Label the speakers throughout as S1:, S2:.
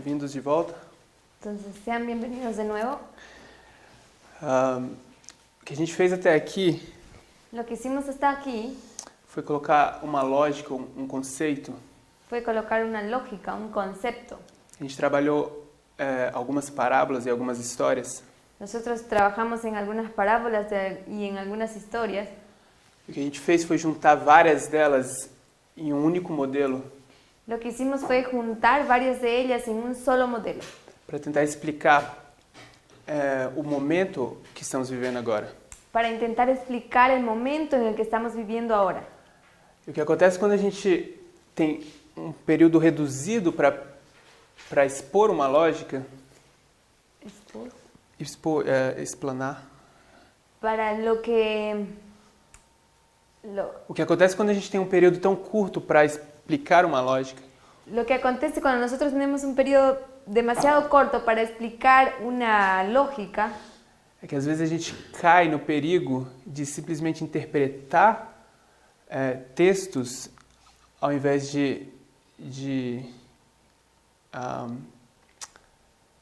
S1: bem-vindos de volta.
S2: Entonces, sean bienvenidos de nuevo.
S1: O que a gente fez até aqui
S2: Lo que hicimos hasta aquí
S1: foi colocar uma lógica, conceito.
S2: fue colocar una lógica, un concepto.
S1: A gente trabalhou algumas parábolas e algumas histórias.
S2: Nosotros trabajamos en algunas parábolas y en algunas historias.
S1: O que a gente fez foi juntar várias delas em um único modelo
S2: Lo que hicimos fue juntar varias de ellas en un solo modelo
S1: para tentar explicar o momento que estamos vivendo agora.
S2: para intentar explicar el momento en el que estamos viviendo ahora.
S1: E o que acontece quando a gente tem um período reduzido para expor uma lógica, explanar.
S2: Para lo que...
S1: O que acontece quando a gente tem um período tão curto para explicar uma lógica
S2: Lo que acontece cuando nosotros tenemos un periodo demasiado corto para explicar una lógica
S1: é que às vezes a gente cai no perigo de simplesmente interpretar textos ao invés de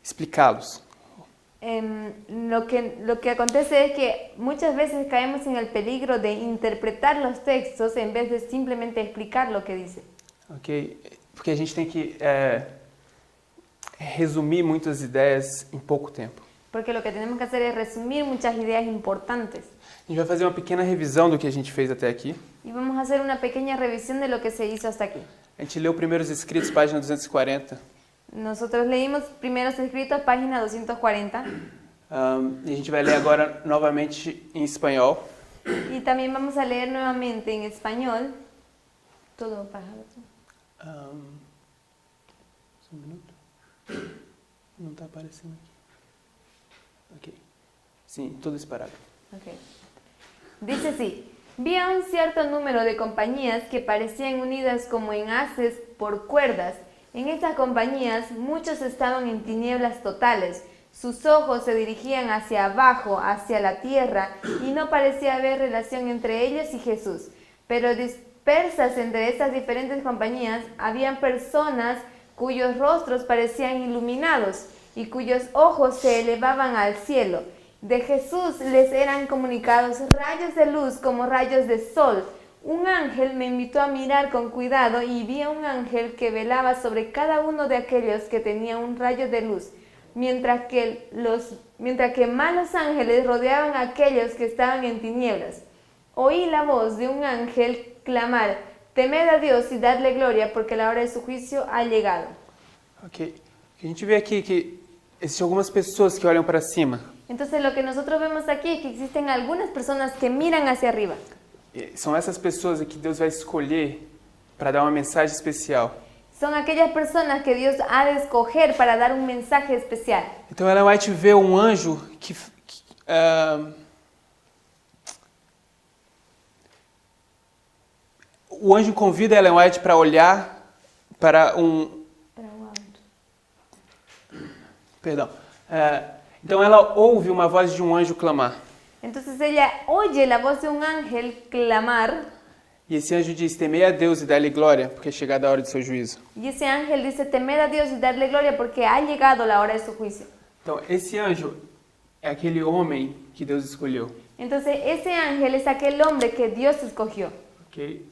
S1: explicá-los.
S2: Lo que acontece es que muchas veces caemos en el peligro de interpretar los textos en vez de simplemente explicar lo que dice.
S1: Ok? Porque a gente tem que resumir muitas ideias em pouco tempo.
S2: Porque lo que tenemos que hacer es resumir muchas ideas importantes.
S1: A gente vai fazer uma pequena revisão do que a gente fez até aqui.
S2: Y vamos a hacer una pequeña revisión de lo que se hizo hasta aquí.
S1: A gente leu Primeiros Escritos, página 240.
S2: Nosotros leímos Primeros Escritos, página 240.
S1: E a gente vai ler agora novamente em espanhol.
S2: Y también vamos a leer nuevamente en español. Todo parado.
S1: Só um minuto. Não está aparecendo aqui. Ok. Sim, todo esse parágrafo.
S2: Okay. Dice así: vi a un cierto número de compañías que parecían unidas como en haces por cuerdas. En estas compañías muchos estaban en tinieblas totales. Sus ojos se dirigían hacia abajo, hacia la tierra, y no parecía haber relación entre ellos y Jesús. Pero dispersas entre estas diferentes compañías habían personas cuyos rostros parecían iluminados y cuyos ojos se elevaban al cielo. De Jesús les eran comunicados rayos de luz como rayos de sol. Un ángel me invitó a mirar con cuidado y vi a un ángel que velaba sobre cada uno de aquellos que tenía un rayo de luz, mientras que malos ángeles rodeaban a aquellos que estaban en tinieblas. Oí la voz de un ángel clamar: temed a Dios y dadle gloria, porque la hora de su juicio ha llegado.
S1: Ok. A gente vê aqui que existem algumas pessoas que olham para cima.
S2: Entonces lo que nosotros vemos aquí es que existen algunas personas que miran hacia arriba.
S1: São essas pessoas que Deus vai escolher para dar uma mensagem especial.
S2: Son aquellas personas que Dios ha de escoger para dar un mensaje especial.
S1: Então ela vai te ver um anjo que o anjo convida Ellen White para olhar para Perdão. Então ela ouve uma voz de um anjo clamar.
S2: Entonces ella oye la voz de un ángel clamar.
S1: E esse anjo diz: temei a Deus e dá-lhe glória, porque é chegada a hora do seu juízo.
S2: Y ese ángel dice: temed a Dios y darle gloria, porque ha llegado la hora de su juicio.
S1: Então esse anjo é aquele homem que Deus escolheu.
S2: Entonces ese ángel es aquel hombre que Dios escogió.
S1: Ok?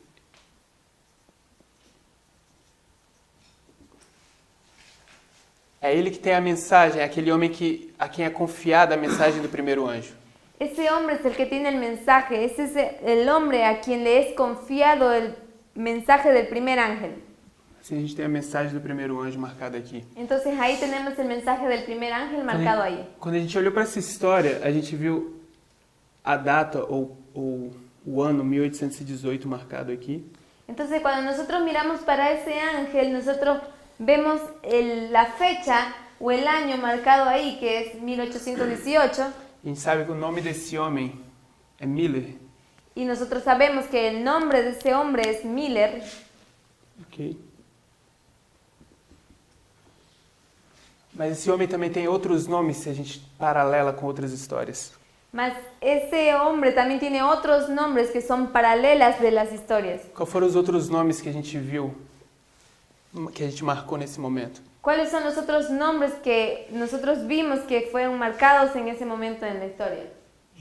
S1: É ele que tem a mensagem, é aquele homem a quem é confiada a mensagem do primeiro anjo.
S2: Ese hombre es el que tiene el mensaje, ese es el hombre a quien le es confiado el mensaje del primer ángel.
S1: Assim a gente tem a mensagem do primeiro anjo marcada aqui.
S2: Entonces ahí tenemos el mensaje del primer ángel marcado ahí.
S1: Quando a gente olhou para essa história, a gente viu a data ou o ano 1818 marcado aqui.
S2: Entonces cuando nosotros miramos para ese ángel, nosotros vemos la fecha o el año marcado ahí, que es 1818.
S1: A gente sabe que o nome desse homem é Miller.
S2: Y nosotros sabemos que el nombre de ese hombre es Miller.
S1: Ok. Mas esse homem também tem outros nomes se a gente paralela com outras histórias.
S2: Mas ese hombre también tiene otros nombres que son paralelas de las historias.
S1: Qual foram os outros nomes que a gente viu, que a gente marcou nesse momento?
S2: ¿Cuáles son los otros nombres que nosotros vimos que fueron marcados en ese momento en la historia?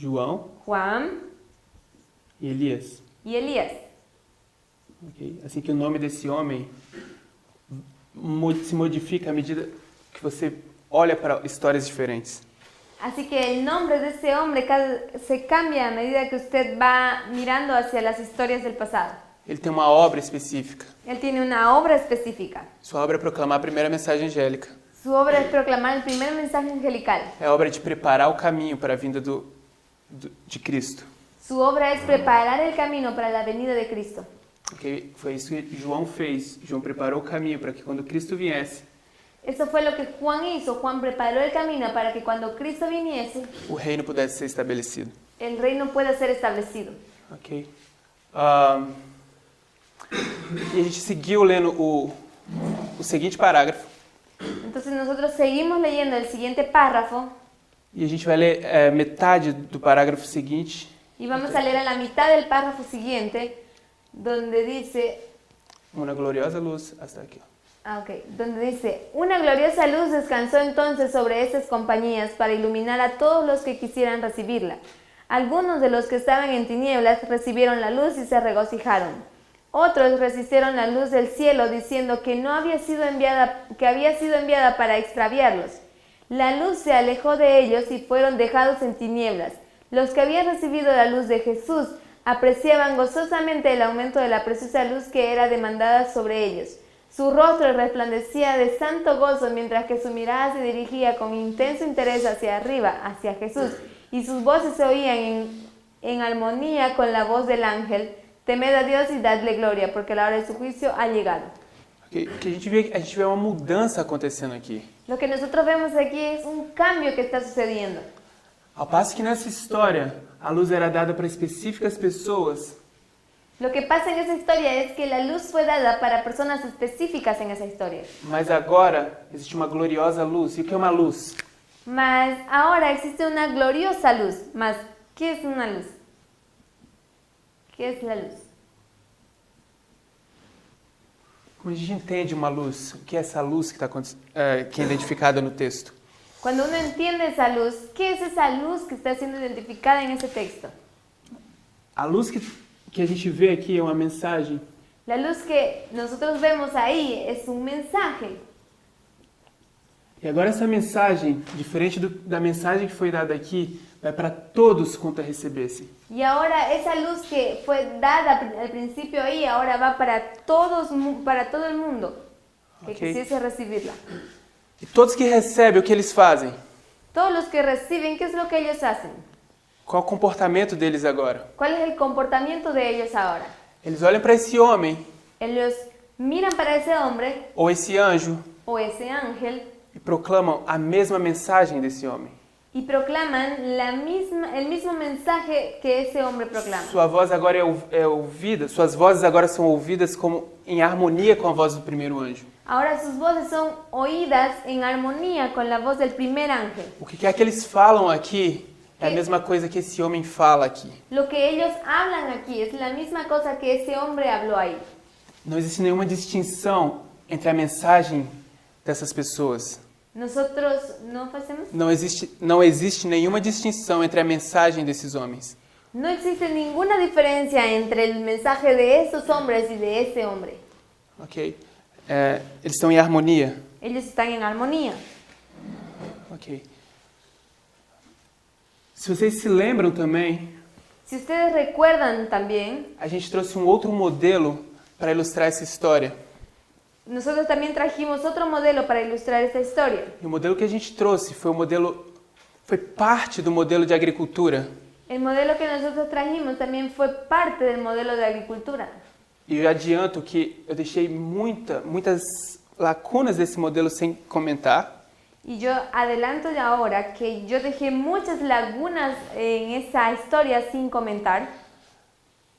S1: João
S2: Juan
S1: e Elias.
S2: y Elías.
S1: Okay? Assim que o nome desse homem se modifica à medida que você olha para histórias diferentes.
S2: Así que el nombre de ese hombre se cambia a medida que usted va mirando hacia las historias del pasado.
S1: Ele tem uma obra específica.
S2: Él tiene una obra específica.
S1: Sua obra é proclamar a primeira mensagem angélica.
S2: Su obra es proclamar el primer mensaje angelical.
S1: É a obra de preparar o caminho para a vinda de Cristo.
S2: Su obra es preparar el camino para la venida de Cristo.
S1: Okay? Foi isso que João fez. João preparou o caminho para que quando Cristo viesse,
S2: Eso fue lo que Juan hizo. Juan preparó el camino para que cuando Cristo viniese,
S1: o reino pudesse ser estabelecido.
S2: el reino pueda ser establecido.
S1: Ok? E a gente seguiu lendo o seguinte parágrafo.
S2: Entonces nosotros seguimos leyendo el siguiente párrafo
S1: E a gente vai ler metade do parágrafo seguinte.
S2: y vamos a leer a la mitad del párrafo siguiente donde dice,
S1: Uma gloriosa luz, hasta aqui.
S2: donde dice, una gloriosa luz descansó entonces sobre esas compañías para iluminar a todos los que quisieran recibirla. Algunos de los que estaban en tinieblas recibieron la luz y se regocijaron. Otros resistieron la luz del cielo diciendo que había sido enviada para extraviarlos. La luz se alejó de ellos y fueron dejados en tinieblas. Los que habían recibido la luz de Jesús apreciaban gozosamente el aumento de la preciosa luz que era demandada sobre ellos. Su rostro resplandecía de santo gozo mientras que su mirada se dirigía con intenso interés hacia arriba, hacia Jesús, y sus voces se oían en armonía con la voz del ángel. Temed a Dios y dadle gloria, porque la hora de su juicio ha llegado.
S1: Okay? Que a gente vê uma mudança acontecendo aqui.
S2: Lo que nosotros vemos aquí es un cambio que está sucediendo.
S1: Ao passo que nessa história a luz era dada para específicas pessoas,
S2: Lo que pasa en esa historia es que la luz fue dada para personas específicas en esa historia.
S1: mas agora existe uma gloriosa luz. E o que é uma luz?
S2: Mas ahora existe una gloriosa luz. Mas, ¿qué es una luz? ¿Qué es la luz?
S1: Como a gente entende uma luz? O que é essa luz que é identificada no texto?
S2: Cuando uno entiende esa luz, ¿qué es esa luz que está siendo identificada en ese texto?
S1: A luz que a gente vê aqui é uma mensagem.
S2: La luz que nosotros vemos ahí es un mensaje.
S1: E agora essa mensagem, diferente da mensagem que foi dada aqui, vai para todos quanto a recebessem.
S2: Y ahora esa luz que fue dada al principio ahí, ahora va para todo el mundo que
S1: Okay.
S2: quisiese recibirla.
S1: E todos que recebem, o que eles fazem?
S2: Todos los que reciben, ¿qué es lo que ellos hacen?
S1: Qual é o comportamento deles agora?
S2: ¿Cuál es el comportamiento de ellos ahora?
S1: Eles olham para esse homem,
S2: Ellos miran para ese hombre
S1: ou esse anjo,
S2: o ese ángel
S1: e proclamam a mesma mensagem desse homem.
S2: y proclaman el mismo mensaje que ese hombre proclama.
S1: Sua voz agora é ouvida, suas vozes agora são ouvidas como em harmonia com a voz do primeiro anjo.
S2: Ahora sus voces son oídas en armonía con la voz del primer ángel.
S1: O que é que eles falam aqui é a mesma coisa que esse homem fala aqui.
S2: Lo que ellos hablan aquí es la misma cosa que ese hombre habló ahí.
S1: Não existe nenhuma distinção entre a mensagem dessas pessoas.
S2: Nosotros no hacemos.
S1: Não existe nenhuma distinção entre a mensagem desses homens.
S2: No existe ninguna diferencia entre el mensaje de esos hombres y de ese hombre.
S1: Ok? Eles estão em harmonia.
S2: Ellos están en armonía.
S1: Ok. Se vocês se lembram também,
S2: Si ustedes recuerdan también,
S1: a gente trouxe um outro modelo para ilustrar essa história.
S2: nosotros también trajimos otro modelo para ilustrar esta historia.
S1: E o modelo que a gente trouxe foi parte do modelo de agricultura.
S2: El modelo que nosotros trajimos también fue parte del modelo de agricultura.
S1: E eu adianto que eu deixei muitas lacunas desse modelo sem comentar.
S2: Y yo adelanto ya ahora que yo dejé muchas lagunas en esa historia sin comentar,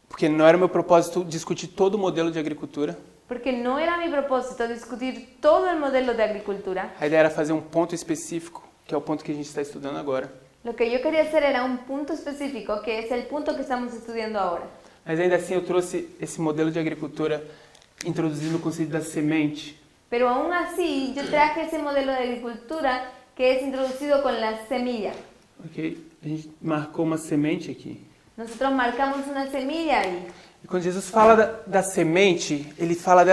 S1: Porque não era meu propósito discutir todo o modelo de agricultura.
S2: porque no era mi propósito discutir todo el modelo de agricultura.
S1: A ideia era fazer um ponto específico, que é o ponto que a gente está estudando agora.
S2: Lo que yo quería hacer era un punto específico, que es el punto que estamos estudiando ahora.
S1: Mas ainda assim eu trouxe esse modelo de agricultura introduzindo o conceito da semente.
S2: Pero aún así, yo traje esse modelo de agricultura que es introducido con la semilla.
S1: Ok? A gente marcou uma semente aqui.
S2: Nosotros marcamos una semilla ahí.
S1: E quando Jesus fala da semente, ele fala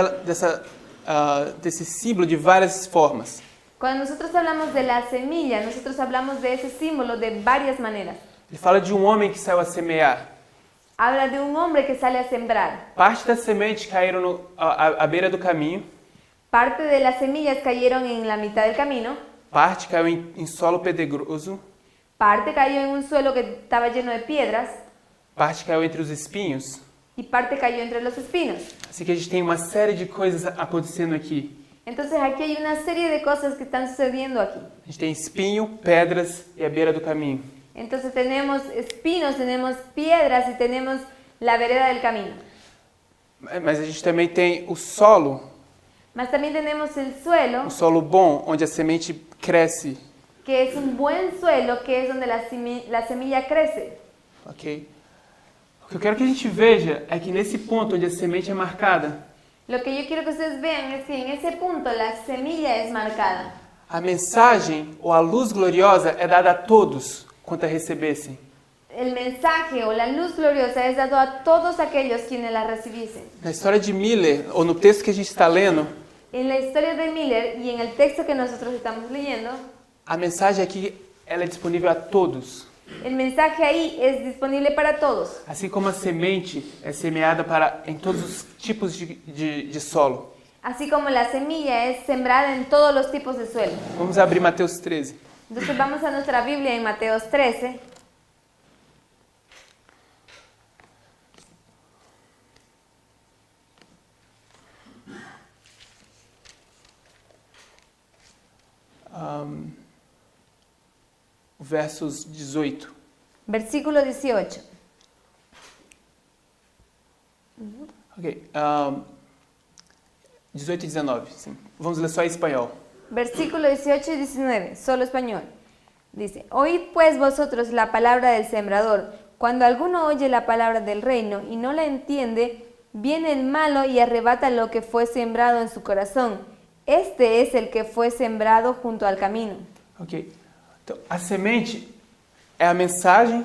S1: desse símbolo de várias formas.
S2: Cuando nosotros hablamos de la semilla, nosotros hablamos de ese símbolo de varias maneras.
S1: Ele fala de um homem que saiu a semear.
S2: Habla de un hombre que sale a sembrar.
S1: Parte das sementes caíram à beira do caminho.
S2: Parte de las semillas cayeron en la mitad del camino.
S1: Parte caiu em solo pedregoso.
S2: Parte cayó en un suelo que estaba lleno de piedras.
S1: Parte caiu entre os espinhos.
S2: Y parte cayó entre los espinos.
S1: Assim que a gente tem uma série de coisas acontecendo aqui.
S2: Entonces aquí hay una serie de cosas que están sucediendo aquí.
S1: A gente tem espinho, pedras e a beira do caminho.
S2: Entonces tenemos espinos, tenemos piedras y tenemos la vereda del camino.
S1: Mas a gente também tem o solo,
S2: Mas también tenemos el suelo,
S1: o solo bom, onde a semente cresce.
S2: que es un buen suelo, que es donde la semilla crece.
S1: Ok? O que eu quero que a gente veja é que nesse ponto onde a semente é marcada,
S2: Lo que yo quiero que ustedes vean es que en ese punto la semilla es marcada.
S1: a mensagem ou a luz gloriosa é dada a todos quanto a recebessem.
S2: El mensaje o la luz gloriosa es dado a todos aquellos quienes la recibiesen.
S1: Na história de Miller, ou no texto que a gente está lendo,
S2: En la historia de Miller y en el texto que nosotros estamos leyendo,
S1: a mensagem aqui ela é disponível a todos.
S2: el mensaje ahí es disponible para todos.
S1: Assim como a semente é semeada em todos os tipos de solo.
S2: Así como la semilla es sembrada en todos los tipos de suelo.
S1: Vamos abrir Mateus 13.
S2: Entonces vamos a nuestra Biblia en Mateos 13.
S1: Versos 18.
S2: Versículo 18.
S1: Ok. 18 e 19, sim. Vamos ler só em espanhol.
S2: Versículo 18 y 19, solo español. Dice, oíd pues vosotros la palabra del sembrador. Cuando alguno oye la palabra del reino y no la entiende, viene el malo y arrebata lo que fue sembrado en su corazón. Este es el que fue sembrado junto al camino.
S1: Ok. Então, a semente é a mensagem.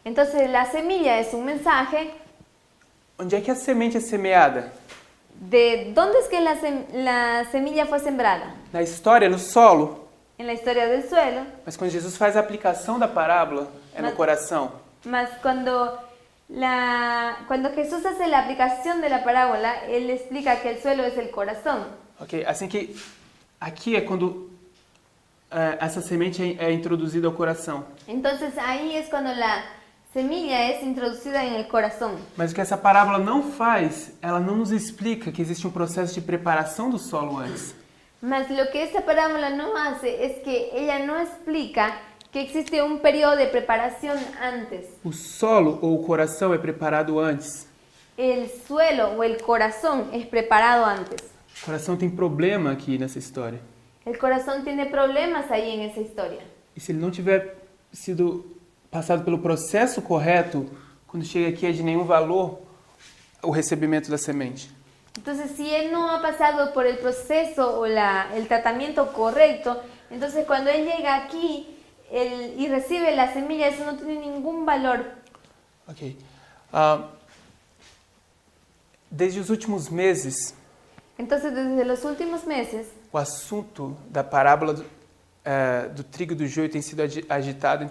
S2: Entonces la semilla es un mensaje.
S1: Onde é que a semente é semeada?
S2: ¿De dónde es que la semilla fue sembrada?
S1: Na história, no solo.
S2: En la historia del suelo.
S1: Mas quando Jesus faz a aplicação da parábola, é no coração.
S2: Mas cuando Jesús hace la aplicación de la parábola, Él explica que el suelo es el corazón.
S1: Ok? Assim que aqui é quando essa semente é introduzida ao coração.
S2: Entonces ahí es cuando la semilla es introducida en el corazón.
S1: Mas o que essa parábola não faz, ela não nos explica que existe um processo de preparação do solo antes.
S2: Mas lo que esta parábola no hace es que ella no explica que existe un periodo de preparación antes.
S1: O solo ou o coração é preparado antes.
S2: El suelo o el corazón es preparado antes.
S1: O coração tem problema aqui nessa história.
S2: El corazón tiene problemas ahí en esa historia.
S1: E se ele não tiver sido passado pelo processo correto, quando chega aqui é de nenhum valor o recebimento da semente.
S2: Entonces, si él no ha pasado por el proceso o el tratamiento correcto, entonces cuando él llega aquí y recibe la semilla, eso no tiene ningún valor.
S1: Ok. Desde os últimos meses,
S2: Entonces, desde los últimos meses,
S1: o assunto da parábola do trigo e do joio tem sido agitado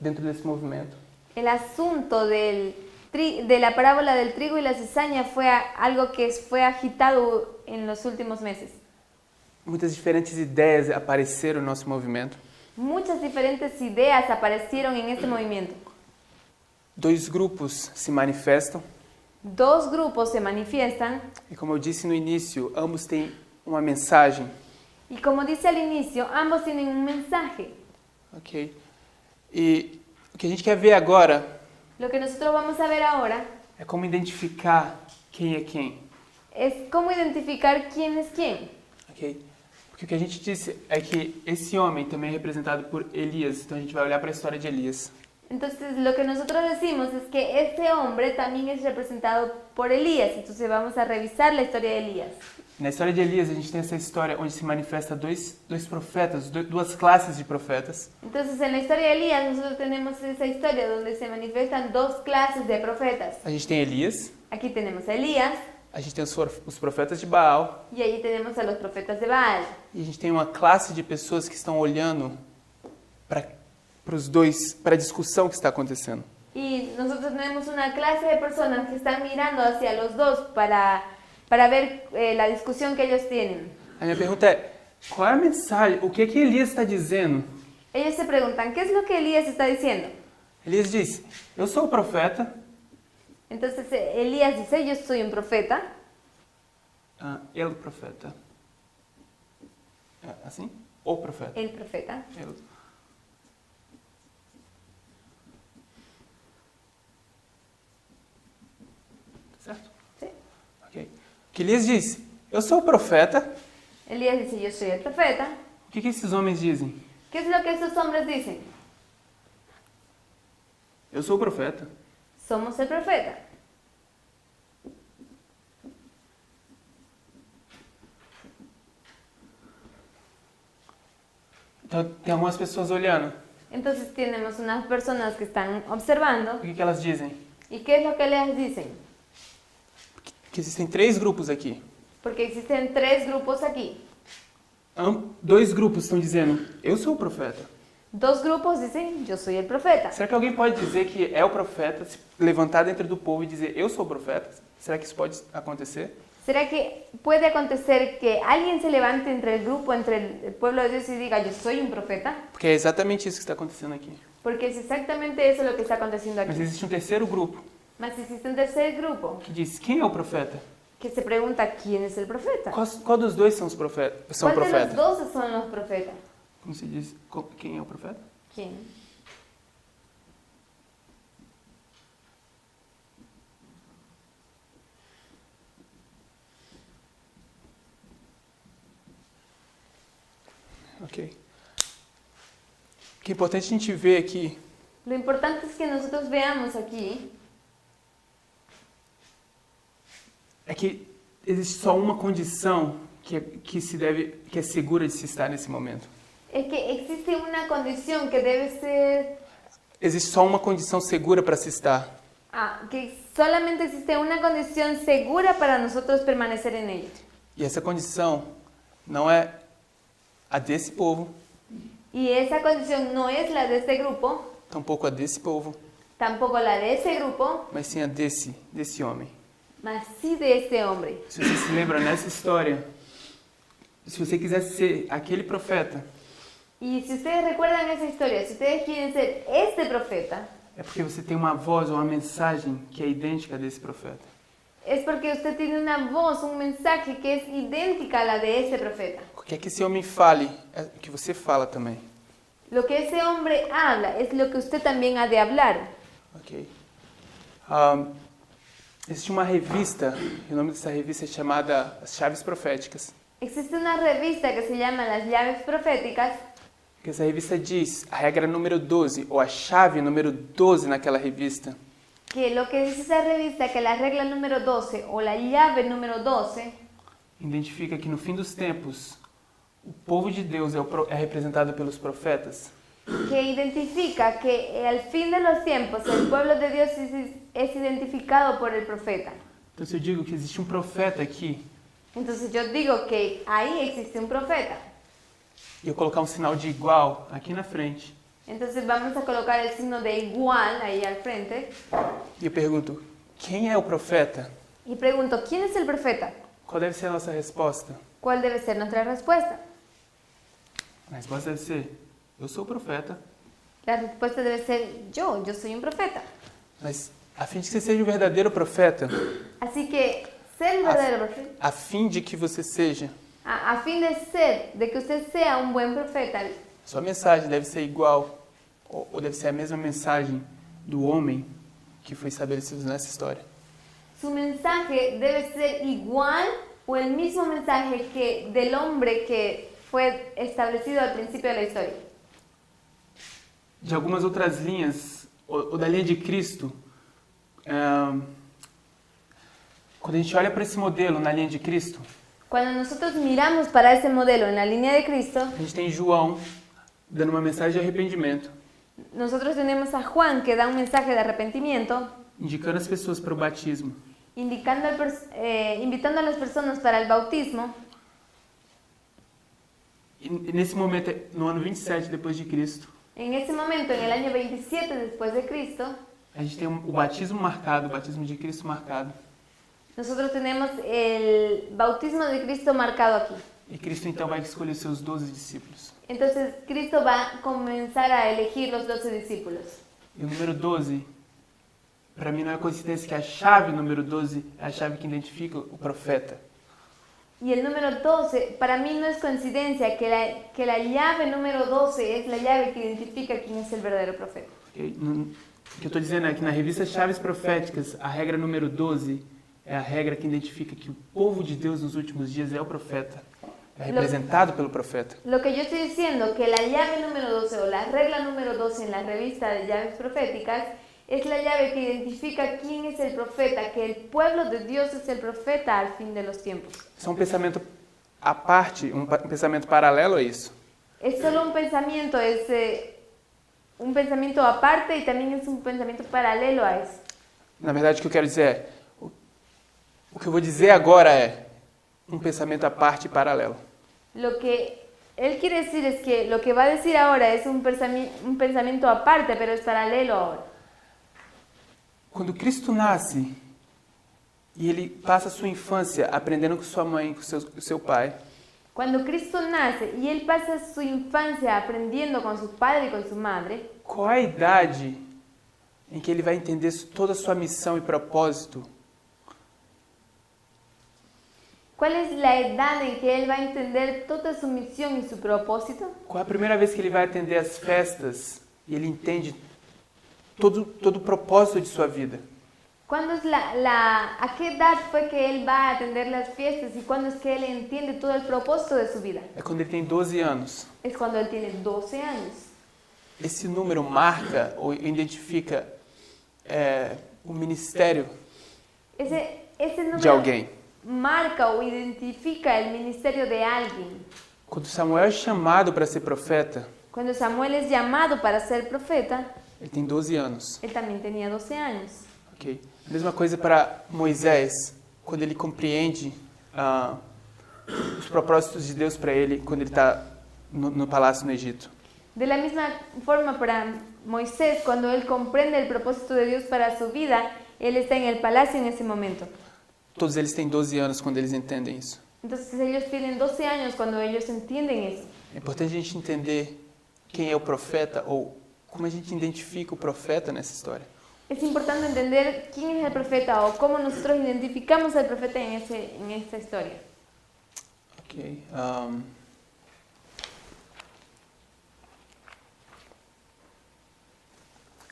S1: dentro desse movimento.
S2: el asunto de la parábola del trigo y la cizaña fue algo que fue agitado en los últimos meses.
S1: Muitas diferentes ideias apareceram no nosso movimento.
S2: Muchas diferentes ideas aparecieron en este movimiento.
S1: Dois grupos se manifestam.
S2: Dos grupos se manifiestan
S1: E como eu disse no início, ambos têm uma mensagem.
S2: y como dice al inicio, ambos tienen un mensaje.
S1: Ok? E o que a gente quer ver agora
S2: Lo que nosotros vamos a ver ahora
S1: é como identificar quem é quem.
S2: es cómo identificar quién es quién.
S1: Ok? Porque o que a gente disse é que esse homem também é representado por Elias. Então a gente vai olhar para a história de Elias.
S2: Entonces lo que nosotros decimos es que este hombre también es representado por Elías. Entonces vamos a revisar la historia de Elías.
S1: Na história de Elias, a gente tem essa história onde se manifesta dois profetas, duas classes de profetas.
S2: Entonces en la historia de Elías nosotros tenemos esa historia donde se manifiestan dos clases de profetas.
S1: A gente tem Elias,
S2: Aquí tenemos a Elías
S1: a gente tem os profetas de Baal,
S2: y allí tenemos a los profetas de Baal.
S1: e a gente tem uma classe de pessoas que estão olhando para os dois, para a discussão que está acontecendo.
S2: Y nosotros tenemos una clase de personas que están mirando hacia los dos para ver la discusión que ellos tienen.
S1: A minha pergunta é, qual é a mensagem, o que é que Elias está dizendo?
S2: Ellos se preguntan, ¿qué es lo que Elías está diciendo?
S1: Elias diz, eu sou o profeta,
S2: Entonces Elías dice, yo soy un profeta.
S1: el profeta. É assim? O profeta.
S2: El profeta.
S1: El. Certo?
S2: Sí.
S1: Ok. Que Elias diz, eu sou o profeta.
S2: Elías dice, yo soy el profeta.
S1: O que esses homens dizem?
S2: ¿Qué es lo que estos hombres dicen?
S1: Eu sou o profeta.
S2: Somos el profeta.
S1: Então tem algumas pessoas olhando.
S2: Entonces tenemos unas personas que están observando.
S1: O que elas dizem?
S2: ¿Y qué es lo que ellas dicen?
S1: Que existem 3 grupos aqui.
S2: Porque existen 3 grupos aquí.
S1: 2 grupos estão dizendo, eu sou o profeta.
S2: 2 grupos dicen, yo soy el profeta.
S1: Será que alguém pode dizer que é o profeta, se levantar dentro do povo e dizer, eu sou o profeta? Será que isso pode acontecer?
S2: ¿Será que puede acontecer que alguien se levante entre el grupo, entre el pueblo de Dios y diga, yo soy un profeta?
S1: Porque é exatamente isso que está acontecendo aqui.
S2: Porque es exactamente eso lo que está aconteciendo
S1: Mas
S2: aquí.
S1: existe um terceiro grupo
S2: Mas existe un tercer grupo
S1: que diz, quem é o profeta?
S2: que se pregunta, ¿quién es el profeta?
S1: Qual dos dois são os profetas? São
S2: ¿Cuál de los
S1: profetas?
S2: dos son los profetas?
S1: Como se diz? Quem é o profeta?
S2: ¿Quién?
S1: Ok. O que é importante a gente ver aqui
S2: Lo importante es que nosotros veamos aquí
S1: é que existe só uma condição que é segura de se estar nesse momento.
S2: es que existe una condición que debe ser,
S1: Existe só uma condição segura para se estar.
S2: que solamente existe una condición segura para nosotros permanecer en ella.
S1: E essa condição não é a desse povo,
S2: Y esa condición no es la de este grupo,
S1: tampouco a desse povo,
S2: tampoco la de ese grupo,
S1: mas sim a desse homem.
S2: mas sí de este hombre.
S1: Se você se lembra nessa história, se você quisesse ser aquele profeta,
S2: Y si ustedes recuerdan esa historia, si ustedes quieren ser este profeta,
S1: é porque você tem uma voz ou uma mensagem que é idêntica desse profeta.
S2: es porque usted tiene una voz, un mensaje que es idéntica a la de ese profeta.
S1: O que é que esse homem fale, é o que você fala também.
S2: Lo que ese hombre habla es lo que usted también ha de hablar.
S1: Ok. Existe uma revista, e o nome dessa revista é chamada As Chaves Proféticas.
S2: Existe una revista que se llama Las Llaves Proféticas,
S1: Que essa revista diz, a regra número 12, ou a chave número 12 naquela revista,
S2: que lo que dice esa revista, que la regla número 12 o la llave número 12
S1: identifica que no fim dos tempos, o povo de Deus é representado pelos profetas.
S2: que identifica que al fin de los tiempos el pueblo de Dios es identificado por el profeta.
S1: Então, se eu digo que existe um profeta aqui,
S2: Entonces yo digo que ahí existe un profeta.
S1: e eu colocar um sinal de igual aqui na frente,
S2: Entonces vamos a colocar el signo de igual ahí al frente
S1: e eu pergunto, quem é o profeta?
S2: y pregunto, ¿quién es el profeta?
S1: Qual deve ser a nossa resposta?
S2: ¿Cuál debe ser nuestra respuesta?
S1: A resposta deve ser, eu sou o profeta,
S2: La respuesta debe ser yo soy un profeta.
S1: mas a fim de que você seja o verdadeiro profeta,
S2: Así que ser el verdadero profeta,
S1: a fim de que você seja,
S2: a fin de que usted sea un buen profeta,
S1: sua mensagem deve ser igual, ou deve ser a mesma mensagem do homem que foi estabelecido nessa história.
S2: su mensaje debe ser igual o el mismo mensaje que del hombre que fue establecido al principio de la historia.
S1: De algumas outras linhas ou da linha de Cristo, quando a gente olha para esse modelo na linha de Cristo,
S2: Cuando nosotros miramos para ese modelo en la línea de Cristo,
S1: a gente tem João dando uma mensagem de arrependimento,
S2: nosotros tenemos a Juan que da un mensaje de arrepentimiento,
S1: indicando as pessoas para o batismo.
S2: invitando a las personas para el bautismo.
S1: E nesse momento, no ano 27 depois de Cristo,
S2: En ese momento, en el año 27 después de Cristo,
S1: a gente tem o batismo marcado, o batismo de Cristo marcado.
S2: nosotros tenemos el bautismo de Cristo marcado aquí.
S1: E Cristo então vai escolher os seus 12 discípulos.
S2: Entonces Cristo va a comenzar a elegir los 12 discípulos.
S1: E o número 12, para mim não é coincidência que a chave número 12 é a chave que identifica o profeta.
S2: Y el número 12, para mí no es coincidencia que la llave número 12 es la llave que identifica quién es el verdadero profeta.
S1: Okay? O que eu estou dizendo é que na revista Chaves Proféticas, a regra número 12 é a regra que identifica que o povo de Deus nos últimos dias é o profeta. É representado pelo profeta.
S2: Lo que yo estoy diciendo, que la llave número 12 o la regla número 12 en la revista de llaves proféticas es la llave que identifica quién es el profeta, que el pueblo de Dios es el profeta al fin de los tiempos.
S1: Isso é um pensamento à parte, um pensamento paralelo a isso.
S2: Es solo un pensamiento, es un pensamiento aparte y también es un pensamiento paralelo a eso.
S1: Na verdade, o que eu quero dizer é, o que eu vou dizer agora é um pensamento à parte e paralelo.
S2: Lo que él quiere decir es que lo que va a decir ahora es un pensamiento aparte, pero es paralelo ahora.
S1: Quando Cristo nasce e ele passa a sua infância aprendendo com sua mãe, com seu pai,
S2: Cuando Cristo nace y él pasa su infancia aprendiendo con su padre y con su madre,
S1: qual é a idade em que ele vai entender toda a sua missão e propósito?
S2: ¿cuál es la edad en que él va a entender toda su misión y su propósito?
S1: Qual é a primeira vez que ele vai atender as festas e ele entende todo o propósito de sua vida?
S2: ¿Cuándo es a qué edad fue que él va a atender las fiestas y cuándo es que él entiende todo el propósito de su vida?
S1: É quando ele tem 12 anos.
S2: Es cuando él tiene 12 años.
S1: Esse número marca ou identifica o ministério
S2: Ese
S1: de
S2: número
S1: alguém.
S2: marca o identifica el ministerio de alguien.
S1: Quando Samuel é chamado para ser profeta,
S2: Cuando Samuel es llamado para ser profeta,
S1: ele tem 12 anos.
S2: él también tenía 12 años.
S1: Okay? A mesma coisa para Moisés, quando ele compreende os propósitos de Deus para ele, quando ele está no palácio no Egito.
S2: De la misma forma para Moisés, cuando él comprende el propósito de Dios para su vida, él está en el palacio en ese momento.
S1: Todos eles têm 12 anos quando eles entendem isso.
S2: Entonces ellos tienen 12 años cuando ellos entienden eso.
S1: É importante a gente entender quem é o profeta ou como a gente identifica o profeta nessa história.
S2: Es importante entender quién es el profeta o cómo nosotros identificamos al profeta en esta historia.
S1: Ok.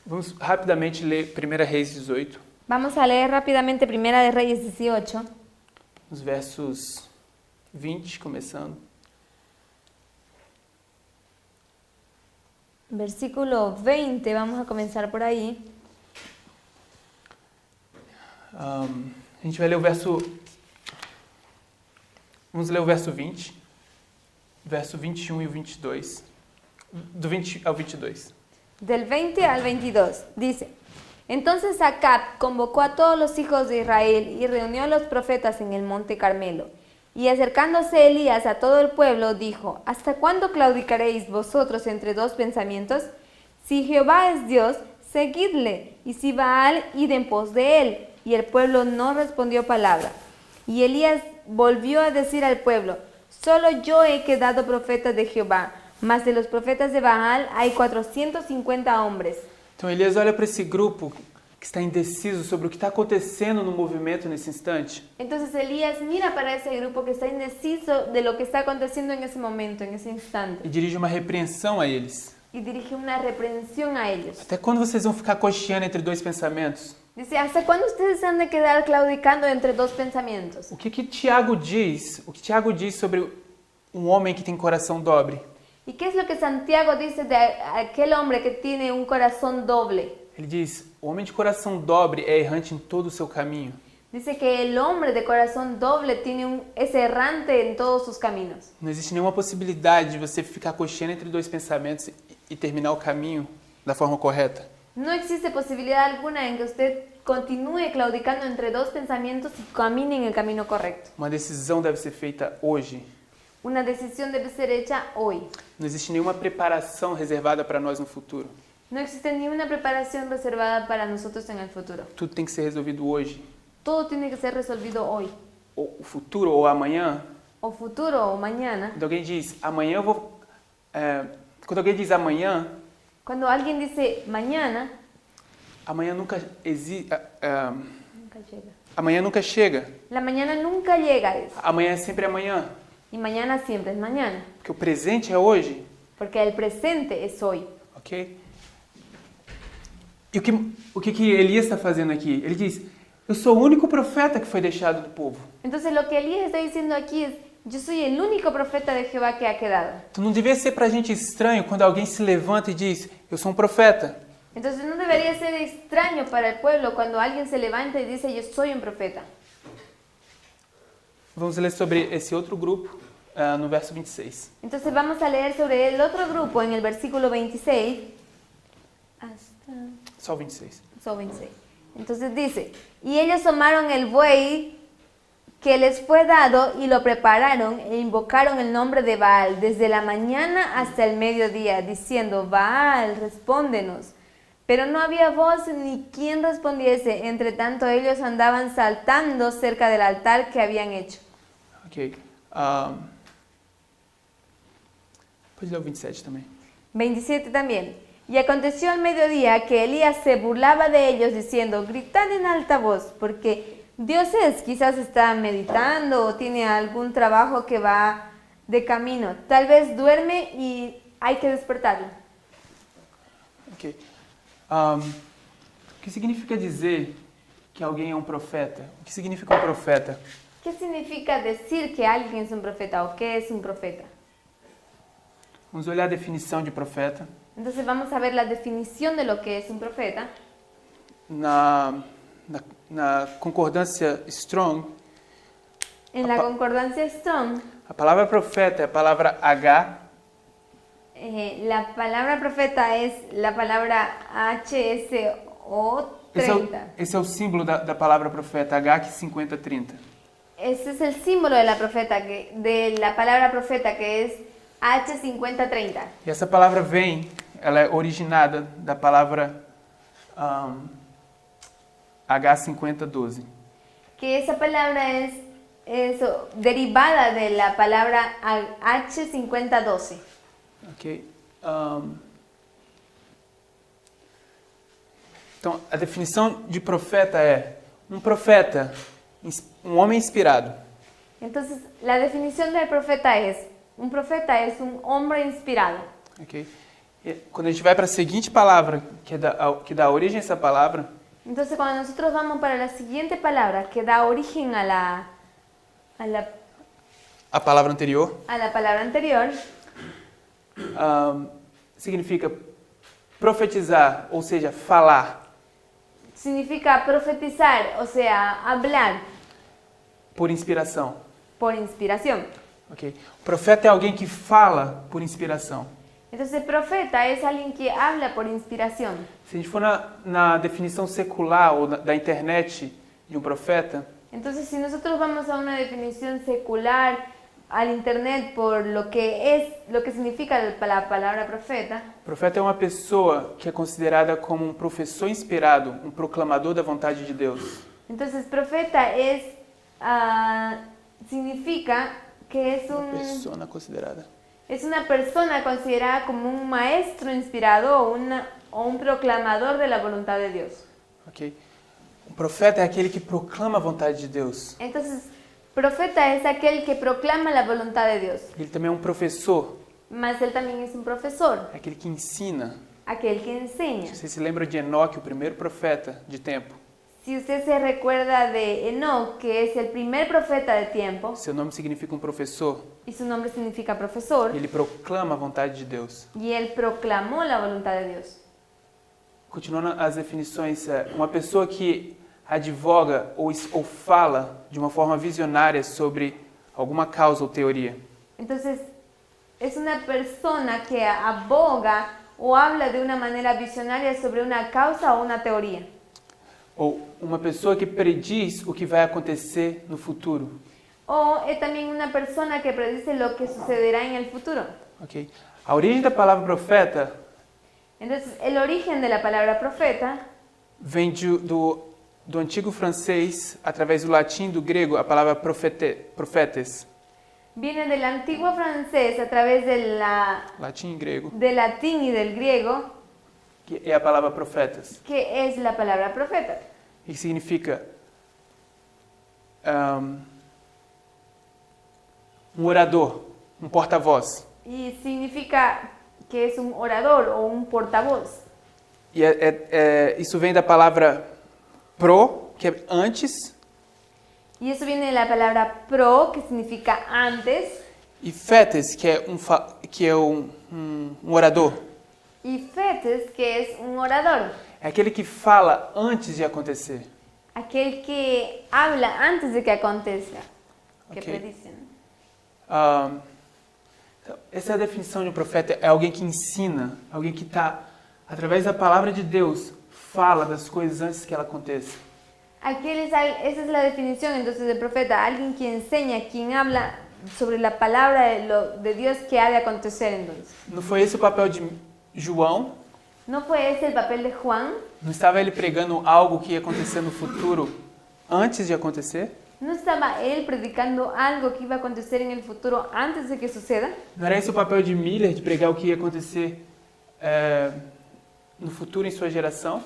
S1: Vamos rapidamente ler 1 Reis 18,
S2: Vamos a leer rápidamente Primera de Reyes 18,
S1: os versos 20, começando.
S2: versículo 20, vamos a comenzar por ahí.
S1: A gente vai ler o verso... Vamos ler o verso 20, verso 21 e o 22. Do 20 ao 22.
S2: Del 20 al 22, dice: Entonces Acab convocó a todos los hijos de Israel y reunió a los profetas en el monte Carmelo. Y acercándose Elías a todo el pueblo, dijo: ¿Hasta cuándo claudicaréis vosotros entre dos pensamientos? Si Jehová es Dios, seguidle, y si Baal, id en pos de él. Y el pueblo no respondió palabra. Y Elías volvió a decir al pueblo: Solo yo he quedado profeta de Jehová, mas de los profetas de Baal hay 450 hombres.
S1: Então Elias olha para esse grupo que está indeciso sobre o que está acontecendo no movimento nesse instante.
S2: Entonces Elías mira para ese grupo que está indeciso de lo que está aconteciendo en ese momento, en ese instante,
S1: E dirige uma repreensão a eles.
S2: y dirige una reprensión a ellos.
S1: Até quando vocês vão ficar cocheando entre dois pensamentos?
S2: Dice: ¿hasta cuándo ustedes han de quedar claudicando entre dos pensamientos?
S1: O que Tiago diz? O que Tiago diz sobre um homem que tem coração dobre?
S2: ¿Y qué es lo que Santiago dice de aquel hombre que tiene un corazón doble?
S1: Ele diz, o homem de coração dobre é errante em todo o seu caminho.
S2: Dice que el hombre de corazón doble es errante en todos sus caminos.
S1: Não existe nenhuma possibilidade de você ficar cocheando entre dois pensamentos e terminar o caminho da forma correta.
S2: No existe posibilidad alguna en que usted continúe claudicando entre dos pensamientos y camine en el camino correcto.
S1: Uma decisão deve ser feita hoje.
S2: Una decisión debe ser hecha hoy.
S1: Não existe nenhuma preparação reservada para nós no futuro.
S2: No existe ni una preparación reservada para nosotros en el futuro.
S1: Tudo tem que ser resolvido hoje.
S2: Todo tiene que ser resolvido hoy.
S1: Ou o futuro ou amanhã.
S2: O futuro o mañana.
S1: Quando alguém diz amanhã eu vou... quando alguém diz amanhã,
S2: Cuando alguien dice mañana,
S1: amanhã nunca existe...
S2: nunca llega.
S1: amanhã nunca chega.
S2: La mañana nunca llega eso.
S1: Amanhã é sempre amanhã.
S2: Y mañana siempre es mañana.
S1: Porque o presente é hoje.
S2: Porque el presente es hoy.
S1: Ok? E o que Elias está fazendo aqui? Ele diz, eu sou o único profeta que foi deixado do povo.
S2: Entonces lo que Elías está diciendo aquí es, yo soy el único profeta de Jehová que ha quedado.
S1: Então não devia ser para a gente estranho quando alguém se levanta e diz, eu sou um profeta.
S2: Entonces no debería ser extraño para el pueblo cuando alguien se levanta y dice, yo soy un profeta.
S1: Vamos ler sobre esse outro grupo no verso 26.
S2: Entonces vamos a leer sobre el otro grupo en el versículo 26 hasta...
S1: Só o 26.
S2: So 26. Entonces dice, y ellos tomaron el buey que les fue dado y lo prepararon e invocaron el nombre de Baal desde la mañana hasta el mediodía, diciendo, Baal, respóndenos. Pero no había voz ni quien respondiese, entre tanto ellos andaban saltando cerca del altar que habían hecho.
S1: Ok. Pode ler o 27 também.
S2: 27 también. Y aconteció al mediodía que Elías se burlaba de ellos diciendo, gritad en alta voz, porque Dios quizás está meditando o tiene algún trabajo que va de camino. Tal vez duerme y hay que despertarlo.
S1: Ok. O que significa dizer que alguém é um profeta? O que significa um profeta?
S2: ¿Qué significa decir que alguien es un profeta o qué es un profeta?
S1: Vamos olhar a definição de profeta.
S2: Entonces vamos a ver la definición de lo que es un profeta.
S1: Na concordância Strong,
S2: En la concordancia Strong,
S1: a palavra profeta é a palavra H,
S2: la palabra profeta es la palabra HSO30.
S1: esse é o símbolo da palavra profeta, H5030.
S2: Ese es el símbolo de la palabra profeta que es H5030.
S1: E essa palavra ela é originada da palavra H5012.
S2: Que esa palabra es derivada de la palabra H5012.
S1: Ok. Então, a definição de profeta é um profeta, um homem inspirado.
S2: Entonces, la definición del profeta es, un profeta es un hombre inspirado.
S1: Ok. E quando a gente vai para a seguinte palavra, que dá origem a essa palavra,
S2: Entonces, cuando nosotros vamos para la siguiente palabra que da origen a la
S1: palavra anterior,
S2: palabra anterior,
S1: significa profetizar, ou seja, falar.
S2: significa profetizar, o sea, hablar
S1: Por inspiração.
S2: por inspiración.
S1: Ok. O profeta é alguém que fala por inspiração.
S2: Entonces, el profeta es alguien que habla por inspiración.
S1: Se a gente for na definição secular ou da internet de um profeta,
S2: Entonces, si nosotros vamos a una definición secular al internet por lo que significa la palabra profeta,
S1: profeta é uma pessoa que é considerada como um professor inspirado, um proclamador da vontade de Deus.
S2: entonces profeta significa que es
S1: Persona considerada.
S2: es una persona considerada como un maestro inspirado o un proclamador de la voluntad de Dios.
S1: Ok? O profeta é aquele que proclama a vontade de Deus.
S2: Entonces, profeta es aquel que proclama la voluntad de Dios.
S1: Ele também é um professor,
S2: Mas él también es un profesor,
S1: é aquele que ensina.
S2: aquel que enseña.
S1: Você se lembra de Enoque, o primeiro profeta de tempo?
S2: Si usted se recuerda de Enoch, que es el primer profeta de tiempo,
S1: Seu nome significa um professor.
S2: y su nombre significa profesor,
S1: Ele proclama a vontade de Deus.
S2: y él proclamó la voluntad de Dios.
S1: continuando as definições, uma pessoa que advoga ou fala de uma forma visionária sobre alguma causa ou teoria.
S2: Entonces, es una persona que aboga o habla de una manera visionaria sobre una causa o una teoría.
S1: Ou uma pessoa que prediz o que vai acontecer no futuro.
S2: O es también una persona que predice lo que sucederá en el futuro.
S1: Ok? A origem da palavra profeta
S2: Entonces, el origen de la palabra profeta
S1: vem do antigo francês, através do latim e do grego, a palavra profetes.
S2: viene del antiguo francés a través
S1: Latim e grego,
S2: del latín y del griego,
S1: que é a palavra profetas.
S2: que es la palabra profeta.
S1: E significa orador, porta-voz.
S2: Y significa que es un orador o un portavoz.
S1: E isso vem da palavra pro, que é antes,
S2: Y eso viene de la palabra pro, que significa antes,
S1: e fetes, que é um orador.
S2: y fetes, que es un orador,
S1: É aquele que fala antes de acontecer.
S2: aquel que habla antes de que acontezca, que
S1: Ok.
S2: predicen.
S1: Essa é a definição de um profeta, é alguém que ensina, alguém que está, através da palavra de Deus, fala das coisas antes que ela aconteça.
S2: Esa es la definición entonces de profeta, alguien que enseña, quien habla sobre la palabra de Dios que ha de acontecer entonces.
S1: Não foi esse o papel de João?
S2: ¿No fue ese el papel de Juan?
S1: Não estava ele pregando algo que ia acontecer no futuro antes de acontecer?
S2: ¿No estaba él predicando algo que iba a acontecer en el futuro antes de que suceda?
S1: Não era esse o papel de Miller, de pregar o que ia acontecer no futuro em sua geração?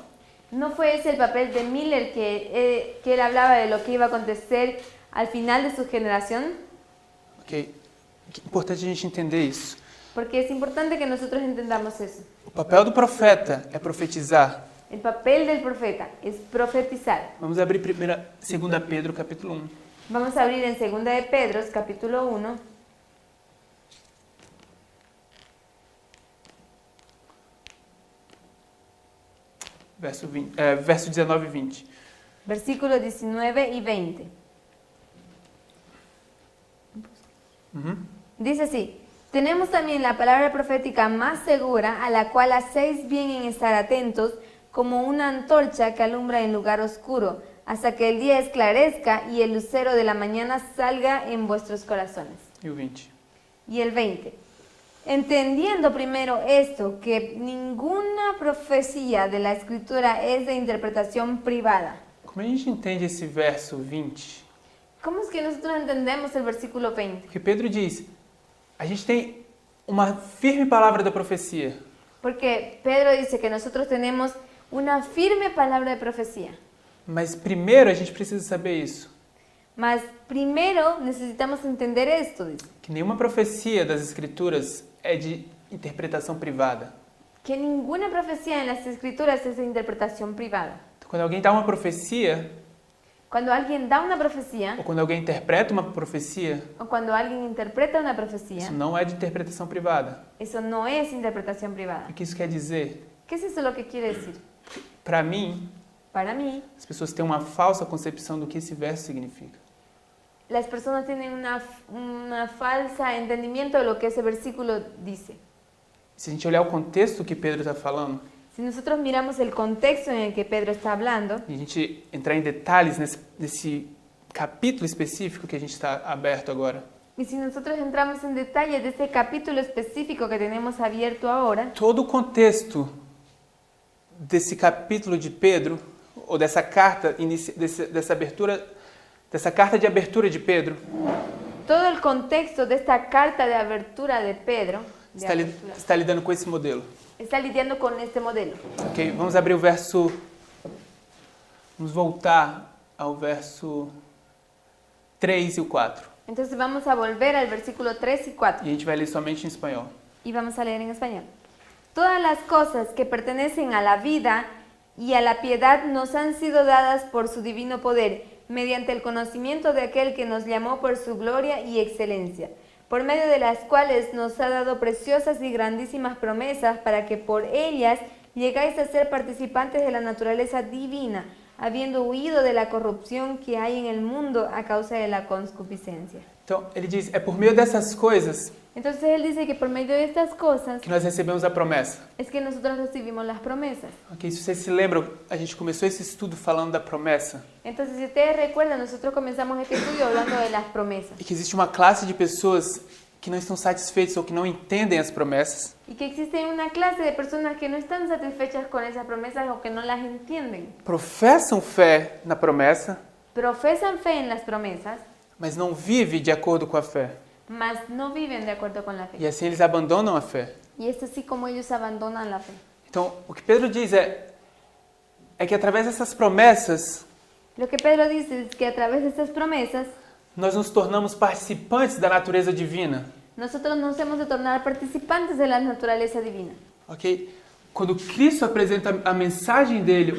S2: ¿No fue ese el papel de Miller que él hablaba de lo que iba a acontecer al final de su generación?
S1: Ok. É importante a gente entender isso.
S2: Porque es importante que nosotros entendamos eso.
S1: O papel do profeta é profetizar.
S2: El papel del profeta es profetizar.
S1: Vamos abrir 2 Pedro, capítulo 1.
S2: Vamos a abrir en 2 de Pedro, capítulo 1.
S1: Verso 19 e 20.
S2: Versículos 19 y 20. Dice así: tenemos también la palabra profética más segura, a la cual hacéis bien en estar atentos, como una antorcha que alumbra en lugar oscuro, hasta que el día esclarezca y el lucero de la mañana salga en vuestros corazones.
S1: E o 20.
S2: Y el 20. Entendiendo primero esto, que ninguna profecía de la Escritura es de interpretación privada.
S1: Como a gente entende esse verso 20?
S2: ¿Cómo es que nosotros entendemos el versículo 20?
S1: Porque Pedro diz, a gente tem uma firme palavra da profecia,
S2: Porque Pedro dice que nosotros tenemos una firme palabra de profecía.
S1: mas primeiro a gente precisa saber isso,
S2: Mas primero necesitamos entender esto, dice,
S1: que nenhuma profecia das Escrituras é de interpretação privada.
S2: que ninguna profecía en las Escrituras es de interpretación privada.
S1: Então, quando alguém dá uma profecia,
S2: Cuando alguien da una profecía
S1: ou quando alguém interpreta uma profecia,
S2: o cuando alguien interpreta una
S1: isso
S2: profecía,
S1: não é de interpretação privada.
S2: eso no es interpretación
S1: O
S2: privada.
S1: que isso quer dizer?
S2: ¿Qué es eso lo que quiere decir?
S1: Para mim,
S2: Para mí,
S1: as pessoas têm uma falsa concepção do que esse verso significa.
S2: las personas tienen una falsa entendimiento de lo que ese versículo dice.
S1: Se a gente olhar o contexto que Pedro está falando,
S2: Si nosotros miramos el contexto en el que Pedro está hablando,
S1: e a gente entrar em detalhes nesse capítulo específico que a gente está aberto agora,
S2: y si nosotros entramos en detalle de este capítulo específico que tenemos abierto ahora,
S1: todo o contexto desse capítulo de Pedro, ou dessa carta, dessa carta de abertura de Pedro,
S2: todo el contexto de esta carta de abertura de Pedro
S1: está lidando com esse modelo.
S2: está lidiando con este modelo.
S1: Ok? Vamos abrir o verso. Vamos voltar ao verso 3 e o 4.
S2: Entonces vamos a volver al versículo 3 y 4
S1: E a gente vai ler somente em espanhol.
S2: y vamos a leer en español. Todas las cosas que pertenecen a la vida y a la piedad nos han sido dadas por su divino poder, mediante el conocimiento de aquel que nos llamó por su gloria y excelencia, por medio de las cuales nos ha dado preciosas y grandísimas promesas para que por ellas llegáis a ser participantes de la naturaleza divina, habiendo huido de la corrupción que hay en el mundo a causa de la concupiscencia.
S1: Então, ele diz, é por meio dessas coisas
S2: Entonces él dice que por medio de estas cosas
S1: que nós recebemos a promessa.
S2: es que nosotros recibimos las promesas.
S1: Ok, se vocês se lembram, a gente começou esse estudo falando da promessa.
S2: Entonces, si ustedes recuerdan, nosotros comenzamos este estudio hablando de las promesas.
S1: E que existe uma classe de pessoas que não estão satisfeitas ou que não entendem as promessas.
S2: Y que existe una clase de personas que no están satisfechas con esas promesas o que no las entienden.
S1: Professam fé na promessa,
S2: Profesan fe en las promesas,
S1: mas não vivem de acordo com a fé.
S2: mas no viven de acuerdo con la fe.
S1: E assim eles abandonam a fé.
S2: Y es así como ellos abandonan la fe.
S1: Então, o que Pedro diz é que através dessas promessas,
S2: Lo que Pedro dice es que a través de estas promesas,
S1: nós nos tornamos participantes da natureza divina.
S2: nosotros nos hemos de tornar participantes de la naturaleza divina.
S1: Ok? Quando Cristo apresenta a mensagem dele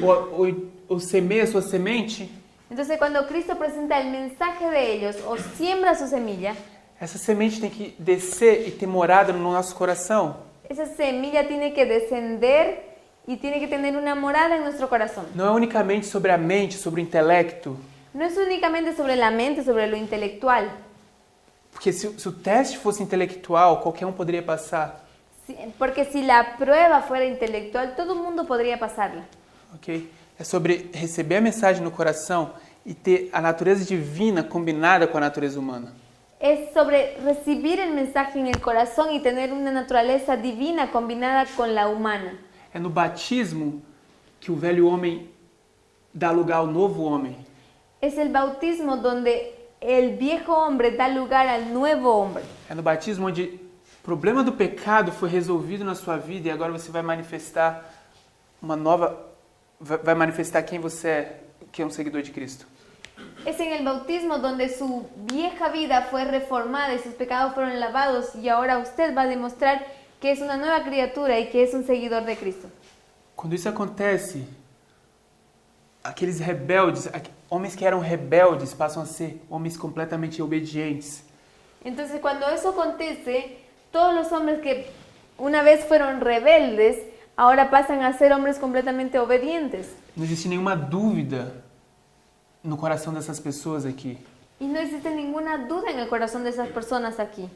S1: ou semeia sua semente,
S2: Entonces, cuando Cristo presenta el mensaje de ellos o siembra su semilla,
S1: essa semente tem que descer e ter morada no nosso coração.
S2: esa semilla tiene que descender y tiene que tener una morada en nuestro corazón.
S1: Não é unicamente sobre a mente, sobre o intelecto.
S2: No es únicamente sobre la mente, sobre lo intelectual.
S1: Porque se o teste fosse intelectual, qualquer um poderia passar.
S2: Porque si la prueba fuera intelectual, todo el mundo podría pasarla.
S1: Ok? É sobre receber a mensagem no coração e ter a natureza divina combinada com a natureza humana.
S2: Es sobre recibir el mensaje en el corazón y tener una naturaleza divina combinada con la humana.
S1: É no batismo que o velho homem dá lugar ao novo homem.
S2: Es el bautismo donde el viejo hombre da lugar al nuevo hombre.
S1: É no batismo onde o problema do pecado foi resolvido na sua vida e agora você vai manifestar vai manifestar quem você é, que é um seguidor de Cristo.
S2: Es en el bautismo donde su vieja vida fue reformada y sus pecados fueron lavados y ahora usted va a demostrar que es una nueva criatura y que es un seguidor de Cristo.
S1: Quando isso acontece, aqueles rebeldes, homens que eram rebeldes passam a ser homens completamente obedientes.
S2: Entonces, cuando eso acontece, todos los hombres que una vez fueron rebeldes, ahora pasan a ser hombres completamente obedientes.
S1: Não existe nenhuma dúvida no coração dessas pessoas aqui.
S2: Y no existe ninguna duda en el corazón de esas personas aquí.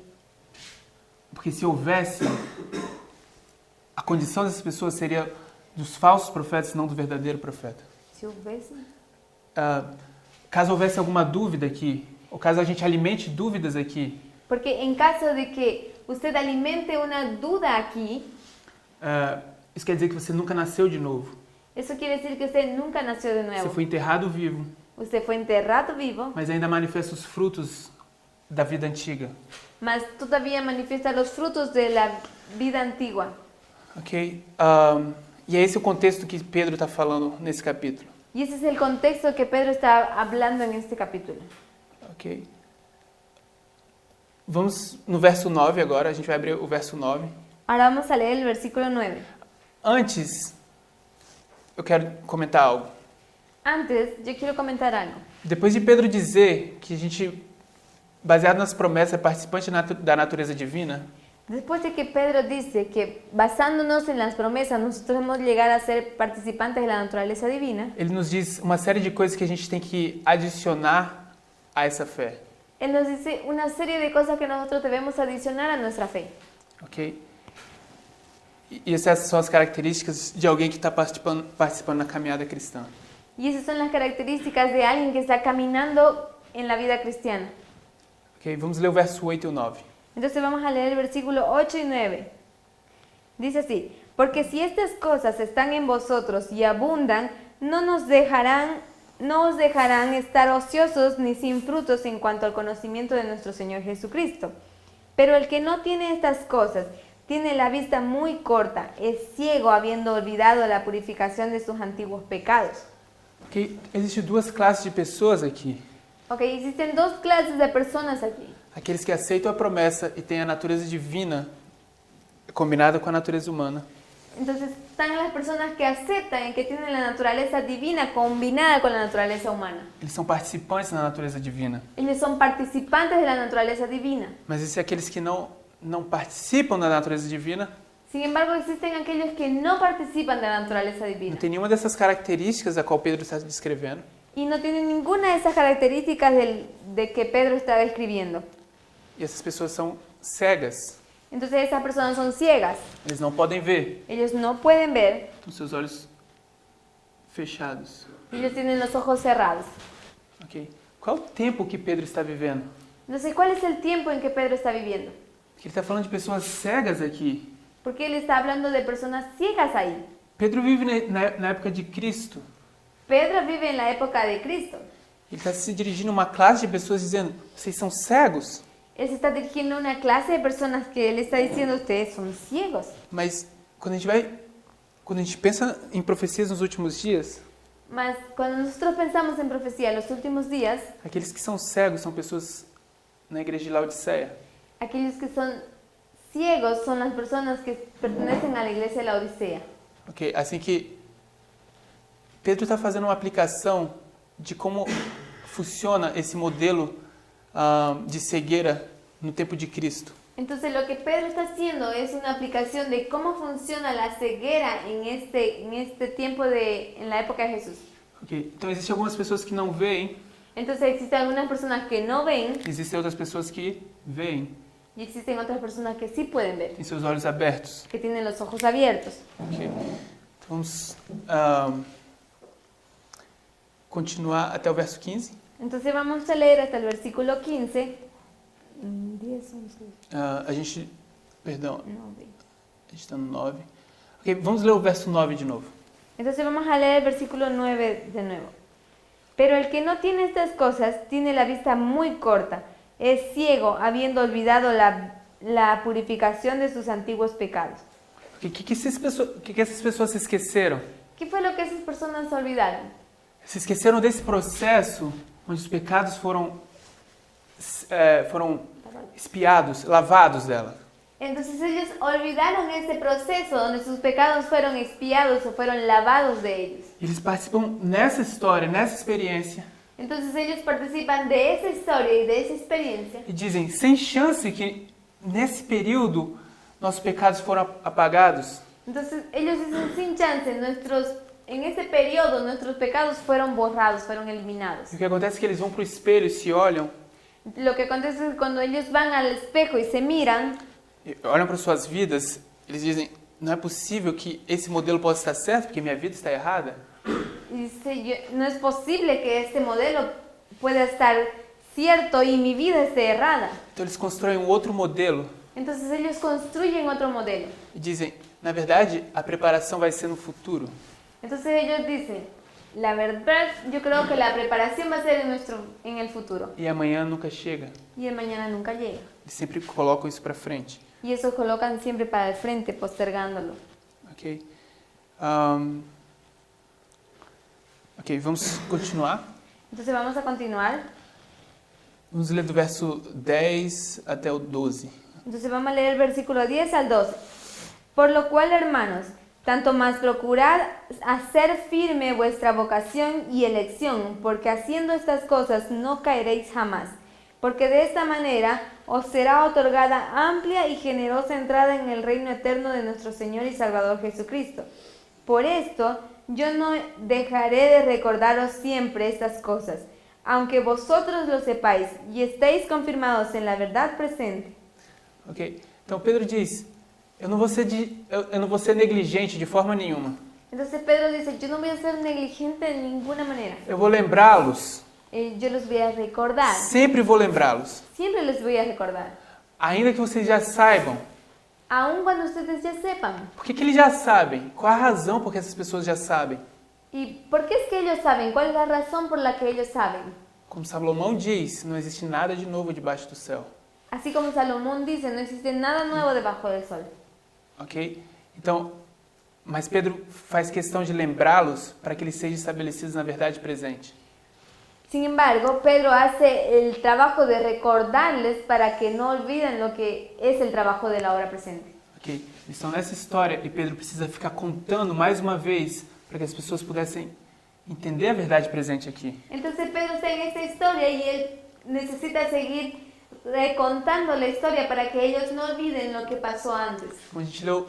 S1: Porque se houvesse, a condição dessas pessoas seria dos falsos profetas, não do verdadeiro profeta.
S2: Si hubiese...
S1: Caso houvesse alguma dúvida aqui, ou caso a gente alimente dúvidas aqui,
S2: Porque en caso de que usted alimente una duda aquí,
S1: isso quer dizer que você nunca nasceu de novo.
S2: eso quiere decir que usted nunca nació de
S1: Você
S2: nuevo.
S1: foi enterrado vivo,
S2: Usted fue enterrado vivo,
S1: mas ainda manifesta os frutos da vida antiga.
S2: mas todavía manifiesta los frutos de la vida antigua.
S1: Ok? E é esse o contexto que Pedro está falando nesse capítulo.
S2: Y ese es el contexto que Pedro está hablando en este capítulo.
S1: Ok? Vamos no verso 9 agora, a gente vai abrir o verso 9.
S2: Ahora vamos a leer el versículo 9.
S1: Antes, eu quero comentar algo.
S2: Antes, yo quiero comentar algo.
S1: Depois de Pedro dizer que a gente, baseado nas promessas, é participante da natureza divina,
S2: Después de que Pedro dice que basándonos en las promesas nosotros hemos de llegar a ser participantes de la naturaleza divina,
S1: ele nos diz uma série de coisas que a gente tem que adicionar a essa fé.
S2: Él nos dice una serie de cosas que nosotros debemos adicionar a nuestra fe.
S1: Ok? E essas são as características de alguém que está participando na caminhada cristã.
S2: Y esas son las características de alguien que está caminando en la vida cristiana.
S1: Ok? Vamos ler o verso 8 e o 9.
S2: Entonces vamos a leer el versículo 8 y 9. Dice así: porque si estas cosas están en vosotros y abundan, no os dejarán estar ociosos ni sin frutos en cuanto al conocimiento de nuestro Señor Jesucristo. Pero el que no tiene estas cosas tiene la vista muy corta, es ciego habiendo olvidado la purificación de sus antiguos pecados.
S1: Ok? Existem duas classes de pessoas aqui.
S2: Ok, existen dos clases de personas aquí.
S1: Aqueles que aceitam a promessa e têm a natureza divina combinada com a natureza humana.
S2: Entonces están las personas que aceptan y que tienen la naturaleza divina combinada con la naturaleza humana.
S1: Eles são participantes da natureza divina.
S2: Ellos son participantes de la naturaleza divina.
S1: Mas existem aqueles que não participam da natureza divina,
S2: Sin embargo, existen aquellos que no participan de la naturaleza
S1: Não
S2: divina
S1: tem nenhuma dessas características a qual Pedro está descrevendo.
S2: y no tienen ninguna de esas características de que Pedro está describiendo.
S1: E essas pessoas são cegas.
S2: Entonces esas personas son ciegas,
S1: Eles não podem ver,
S2: ellos no pueden ver,
S1: com seus olhos fechados.
S2: ellos tienen los ojos cerrados.
S1: Ok? Qual é o tempo que Pedro está vivendo?
S2: Entonces, ¿cuál es el tiempo en que Pedro está viviendo?
S1: Porque ele está falando de pessoas cegas aqui.
S2: Porque él está hablando de personas ciegas ahí.
S1: Pedro vive na época de Cristo.
S2: Pedro vive en la época de Cristo.
S1: Ele está se dirigindo a uma classe de pessoas dizendo, vocês são cegos?
S2: Él se está dirigiendo a una clase de personas que él está diciendo, ustedes son ciegos.
S1: Mas quando a gente pensa em profecias nos últimos dias,
S2: Mas cuando nosotros pensamos en profecía en los últimos días,
S1: aqueles que são cegos são pessoas na igreja de Laodiceia.
S2: aquellos que son ciegos son las personas que pertenecen a la iglesia de la Odisea.
S1: Ok? Assim que Pedro está fazendo uma aplicação de como funciona esse modelo de cegueira no tempo de Cristo.
S2: Entonces lo que Pedro está haciendo es una aplicación de cómo funciona la ceguera en este tiempo en la época de Jesús.
S1: Ok? Então existem algumas pessoas que não veem,
S2: Entonces existen algunas personas que no ven
S1: existem outras pessoas que veem,
S2: y existen otras personas que sí pueden ver,
S1: têm seus olhos abertos.
S2: que tienen los ojos abiertos.
S1: Ok? Então vamos continuar até o verso 15.
S2: Entonces vamos a leer hasta el versículo 15. 10, 11,
S1: A gente, perdão,
S2: 9.
S1: a gente está no 9. Ok, vamos ler o verso 9 de novo.
S2: Entonces vamos a leer el versículo 9 de nuevo. Pero el que no tiene estas cosas tiene la vista muy corta, es ciego, habiendo olvidado la purificación de sus antiguos pecados.
S1: O que essas pessoas se esqueceram?
S2: ¿Qué fue lo que esas personas olvidaron?
S1: Se esqueceram desse processo onde os pecados foram espiados, lavados dela.
S2: Entonces ellos olvidaron ese proceso donde sus pecados fueron expiados o fueron lavados de ellos.
S1: Eles participam nessa história, nessa experiência,
S2: Entonces ellos participan de esa historia y de esa experiencia
S1: e dizem, sem chance que nesse período nossos pecados foram apagados.
S2: Entonces ellos dicen sin chance, en ese periodo nuestros pecados fueron borrados, fueron eliminados.
S1: E o que acontece é que eles vão para o espelho e se olham,
S2: Lo que acontece es que cuando ellos van al espejo y se miran,
S1: olham para suas vidas, eles dizem, não é possível que esse modelo possa estar certo, porque minha vida está errada.
S2: y dice, no es posible que este modelo pueda estar cierto y mi vida esté errada.
S1: Então eles constroem um outro modelo
S2: Entonces ellos construyen otro modelo.
S1: e dizem, na verdade, a preparação vai ser no futuro.
S2: Entonces ellos dicen, la verdad, yo creo que la preparación va a ser en el futuro.
S1: E amanhã nunca chega.
S2: Y el mañana nunca llega.
S1: Eles sempre colocam isso para frente.
S2: Y eso colocan siempre para el frente, postergándolo.
S1: Ok? Ok, vamos continuar.
S2: Entonces vamos a continuar.
S1: Vamos ler do verso 10 até o 12.
S2: Entonces vamos a leer el versículo 10 al 12. Por lo cual, hermanos, tanto más procurad hacer firme vuestra vocación y elección, porque haciendo estas cosas no caeréis jamás. Porque de esta manera os será otorgada amplia y generosa entrada en el reino eterno de nuestro Señor y Salvador Jesucristo. Por esto yo no dejaré de recordaros siempre estas cosas, aunque vosotros lo sepáis y estéis confirmados en la verdad presente.
S1: Ok? Então Pedro diz, eu não vou ser negligente de forma nenhuma.
S2: Entonces Pedro dice, yo no voy a ser negligente de ninguna manera.
S1: Eu vou lembrá-los.
S2: Yo los voy a recordar.
S1: Sempre vou lembrá-los.
S2: Siempre los voy a recordar.
S1: Ainda que vocês já saibam.
S2: Aun cuando ustedes ya sepan.
S1: Por que eles já sabem? Qual a razão por que essas pessoas já sabem?
S2: ¿Y por qué es que ellos saben? ¿Cuál es la razón por la que ellos saben?
S1: Como Salomão diz, não existe nada de novo debaixo do céu.
S2: Así como Salomón dice, no existe nada nuevo debajo del sol.
S1: Ok? Então, mas Pedro faz questão de lembrá-los para que eles sejam estabelecidos na verdade presente.
S2: Sin embargo, Pedro hace el trabajo de recordarles para que no olviden lo que es el trabajo de la hora presente.
S1: Ok? Eles estão nessa história e Pedro precisa ficar contando mais uma vez para que as pessoas pudessem entender a verdade presente aqui.
S2: Entonces Pedro está en esta historia y él necesita seguir contando la historia para que ellos no olviden lo que pasó antes.
S1: Como a gente leu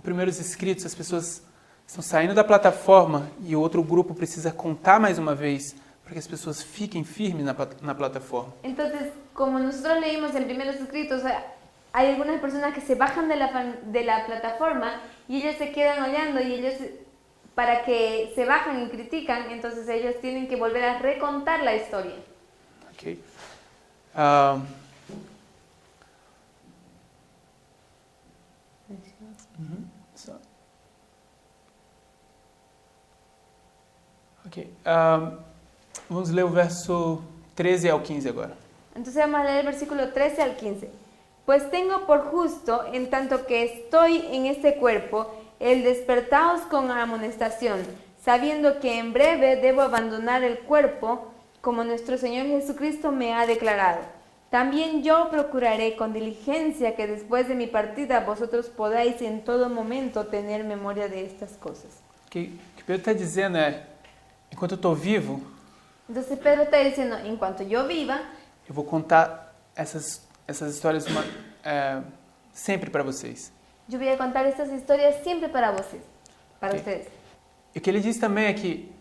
S1: primeiros escritos, as pessoas estão saindo da plataforma e o outro grupo precisa contar mais uma vez para que as pessoas fiquem firmes na plataforma.
S2: Entonces, como nosotros leímos en primeros escritos, hay algunas personas que se bajan de la plataforma y ellos se quedan olhando y ellos, para que se bajan y critican, entonces ellos tienen que volver a recontar la historia.
S1: Ok. Ok. Vamos ler o verso 13 ao 15 agora.
S2: Entonces vamos a leer el versículo 13 al 15. Pues tengo por justo, en tanto que estoy en este cuerpo, el despertaos con amonestación, sabiendo que en breve debo abandonar el cuerpo, como nuestro Señor Jesucristo me ha declarado. También yo procuraré con diligencia que después de mi partida vosotros podáis en todo momento tener memoria de estas cosas.
S1: O que Pedro está dizendo é, enquanto eu estou vivo,
S2: Entonces Pedro está diciendo, en cuanto yo viva,
S1: eu vou contar essas histórias sempre para vocês.
S2: yo voy a contar estas historias siempre para ustedes.
S1: E o que ele diz também é que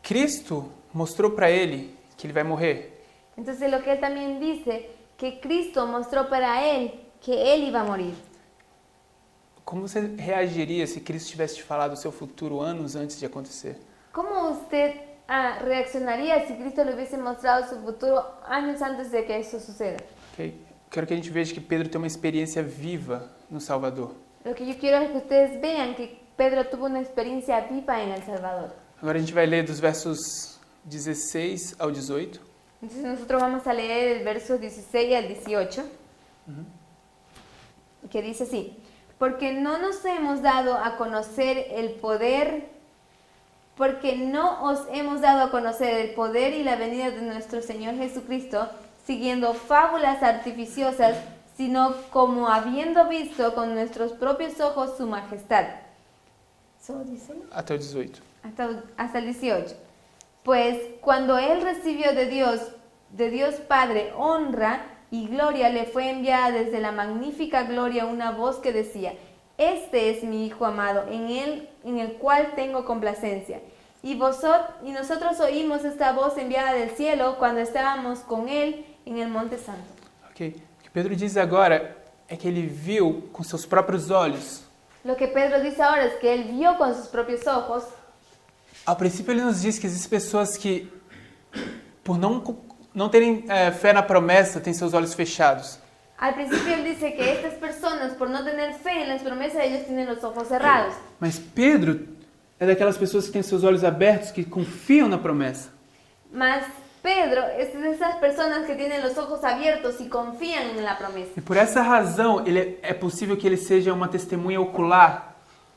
S1: Cristo mostrou para ele que ele vai morrer.
S2: Entonces lo que él también dice, que Cristo mostró para él que él iba a morir.
S1: Como você reagiria se Cristo tivesse te falado o seu futuro anos antes de acontecer?
S2: ¿Cómo usted reaccionaría si Cristo le hubiese mostrado su futuro años antes de que eso suceda?
S1: Okay? Quero que a gente veja que Pedro tem uma experiência viva no Salvador.
S2: Lo que yo quiero es que ustedes vean que Pedro tuvo una experiencia viva en El Salvador.
S1: Agora a gente vai ler dos versos 16 ao 18.
S2: Entonces nosotros vamos a leer el verso 16 al 18, que dice así: porque no nos hemos dado a conocer el poder, porque no os hemos dado a conocer el poder y la venida de nuestro Señor Jesucristo, siguiendo fábulas artificiosas, sino como habiendo visto con nuestros propios ojos su majestad. ¿Solo dice?
S1: Até o 18.
S2: Hasta el 18. Pues cuando él recibió de Dios Padre honra y gloria, le fue enviada desde la magnífica gloria una voz que decía: este es mi Hijo amado, en el cual tengo complacencia. Y nosotros oímos esta voz enviada del cielo cuando estábamos con él en el Monte Santo.
S1: Ok. O que Pedro diz agora é que ele viu com seus próprios olhos.
S2: Lo que Pedro dice ahora es que él vio con sus propios ojos.
S1: Ao princípio ele nos diz que existem pessoas que, por não terem fé na promessa, têm seus olhos fechados.
S2: Al principio él dice que estas personas, por no tener fe en las promesas, ellos tienen los ojos cerrados.
S1: Mas Pedro é daquelas pessoas que têm seus olhos abertos, que confiam na promessa.
S2: Mas Pedro es de esas personas que tienen los ojos abiertos y confían en la promesa.
S1: E por essa razão é possível que ele seja uma testemunha ocular.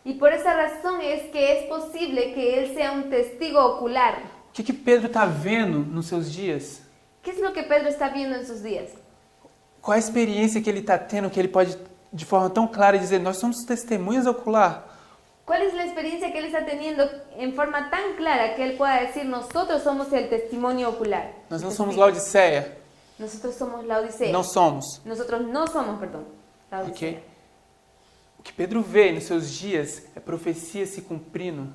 S2: Y por esa razón es que es posible que él sea un testigo ocular.
S1: O que Pedro está vendo nos seus dias?
S2: ¿Qué es lo que Pedro está viendo en sus días?
S1: Qual a experiência que ele está tendo que ele pode, de forma tão clara, dizer: nós somos testemunhas ocular?
S2: ¿Cuál es la experiencia que él está teniendo en forma tan clara que él pueda decir: nosotros somos el testimonio ocular?
S1: Nós não somos Laodiceia.
S2: Nosotros somos Laodicea.
S1: Não somos.
S2: Nosotros no somos, perdón, Laodicea.
S1: Ok? O que Pedro vê nos seus dias é profecia se cumprindo.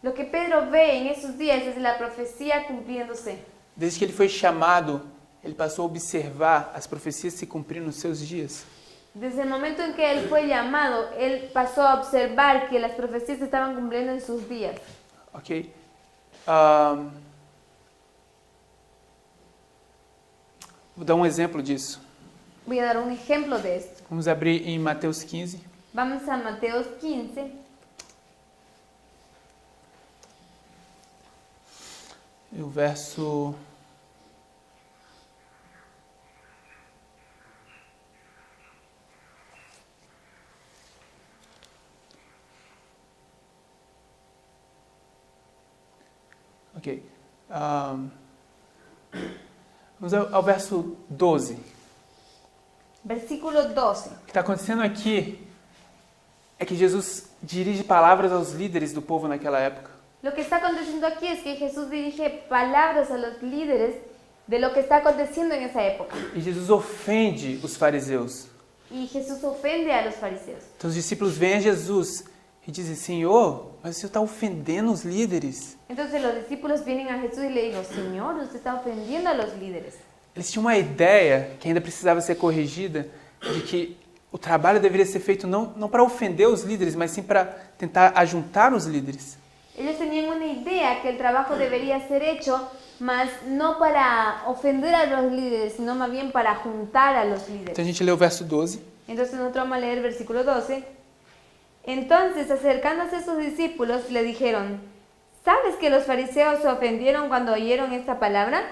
S2: Lo que Pedro ve en esos días es la profecía cumpliéndose.
S1: Desde que ele foi chamado, ele passou a observar as profecias se cumprindo nos seus dias.
S2: Desde el momento en que él fue llamado, él pasó a observar que las profecías se estaban cumpliendo en sus días.
S1: Ok? Vou dar um exemplo disso.
S2: Voy a dar un ejemplo de esto.
S1: Vamos abrir em Mateus 15.
S2: Vamos a Mateo 15.
S1: E o verso... Ok. Vamos ao verso 12.
S2: Versículo 12.
S1: O que está acontecendo aqui é que Jesus dirige palavras aos líderes do povo naquela época.
S2: Lo que está aconteciendo aquí es que Jesús dirige palabras a los líderes de lo que está aconteciendo en esa época.
S1: E Jesus ofende os fariseus.
S2: Y Jesús ofende a los fariseos.
S1: Então os discípulos vêm a Jesus e dizem, Senhor, mas o Senhor está ofendendo os líderes.
S2: Entonces los discípulos vienen a Jesús y le digo, Señor, usted está ofendiendo a los líderes.
S1: Eles tinham uma ideia que ainda precisava ser corrigida, de que o trabalho deveria ser feito não para ofender os líderes, mas sim para tentar ajuntar os líderes.
S2: Ellos tenían una idea que el trabajo debería ser hecho, mas no para ofender a los líderes, sino más bien para juntar a los líderes.
S1: Então a gente lê o verso 12.
S2: Entonces nosotros vamos a leer el versículo 12. Entonces, acercándose a sus discípulos, le dijeron, ¿sabes que los fariseos se ofendieron cuando oyeron esta palabra?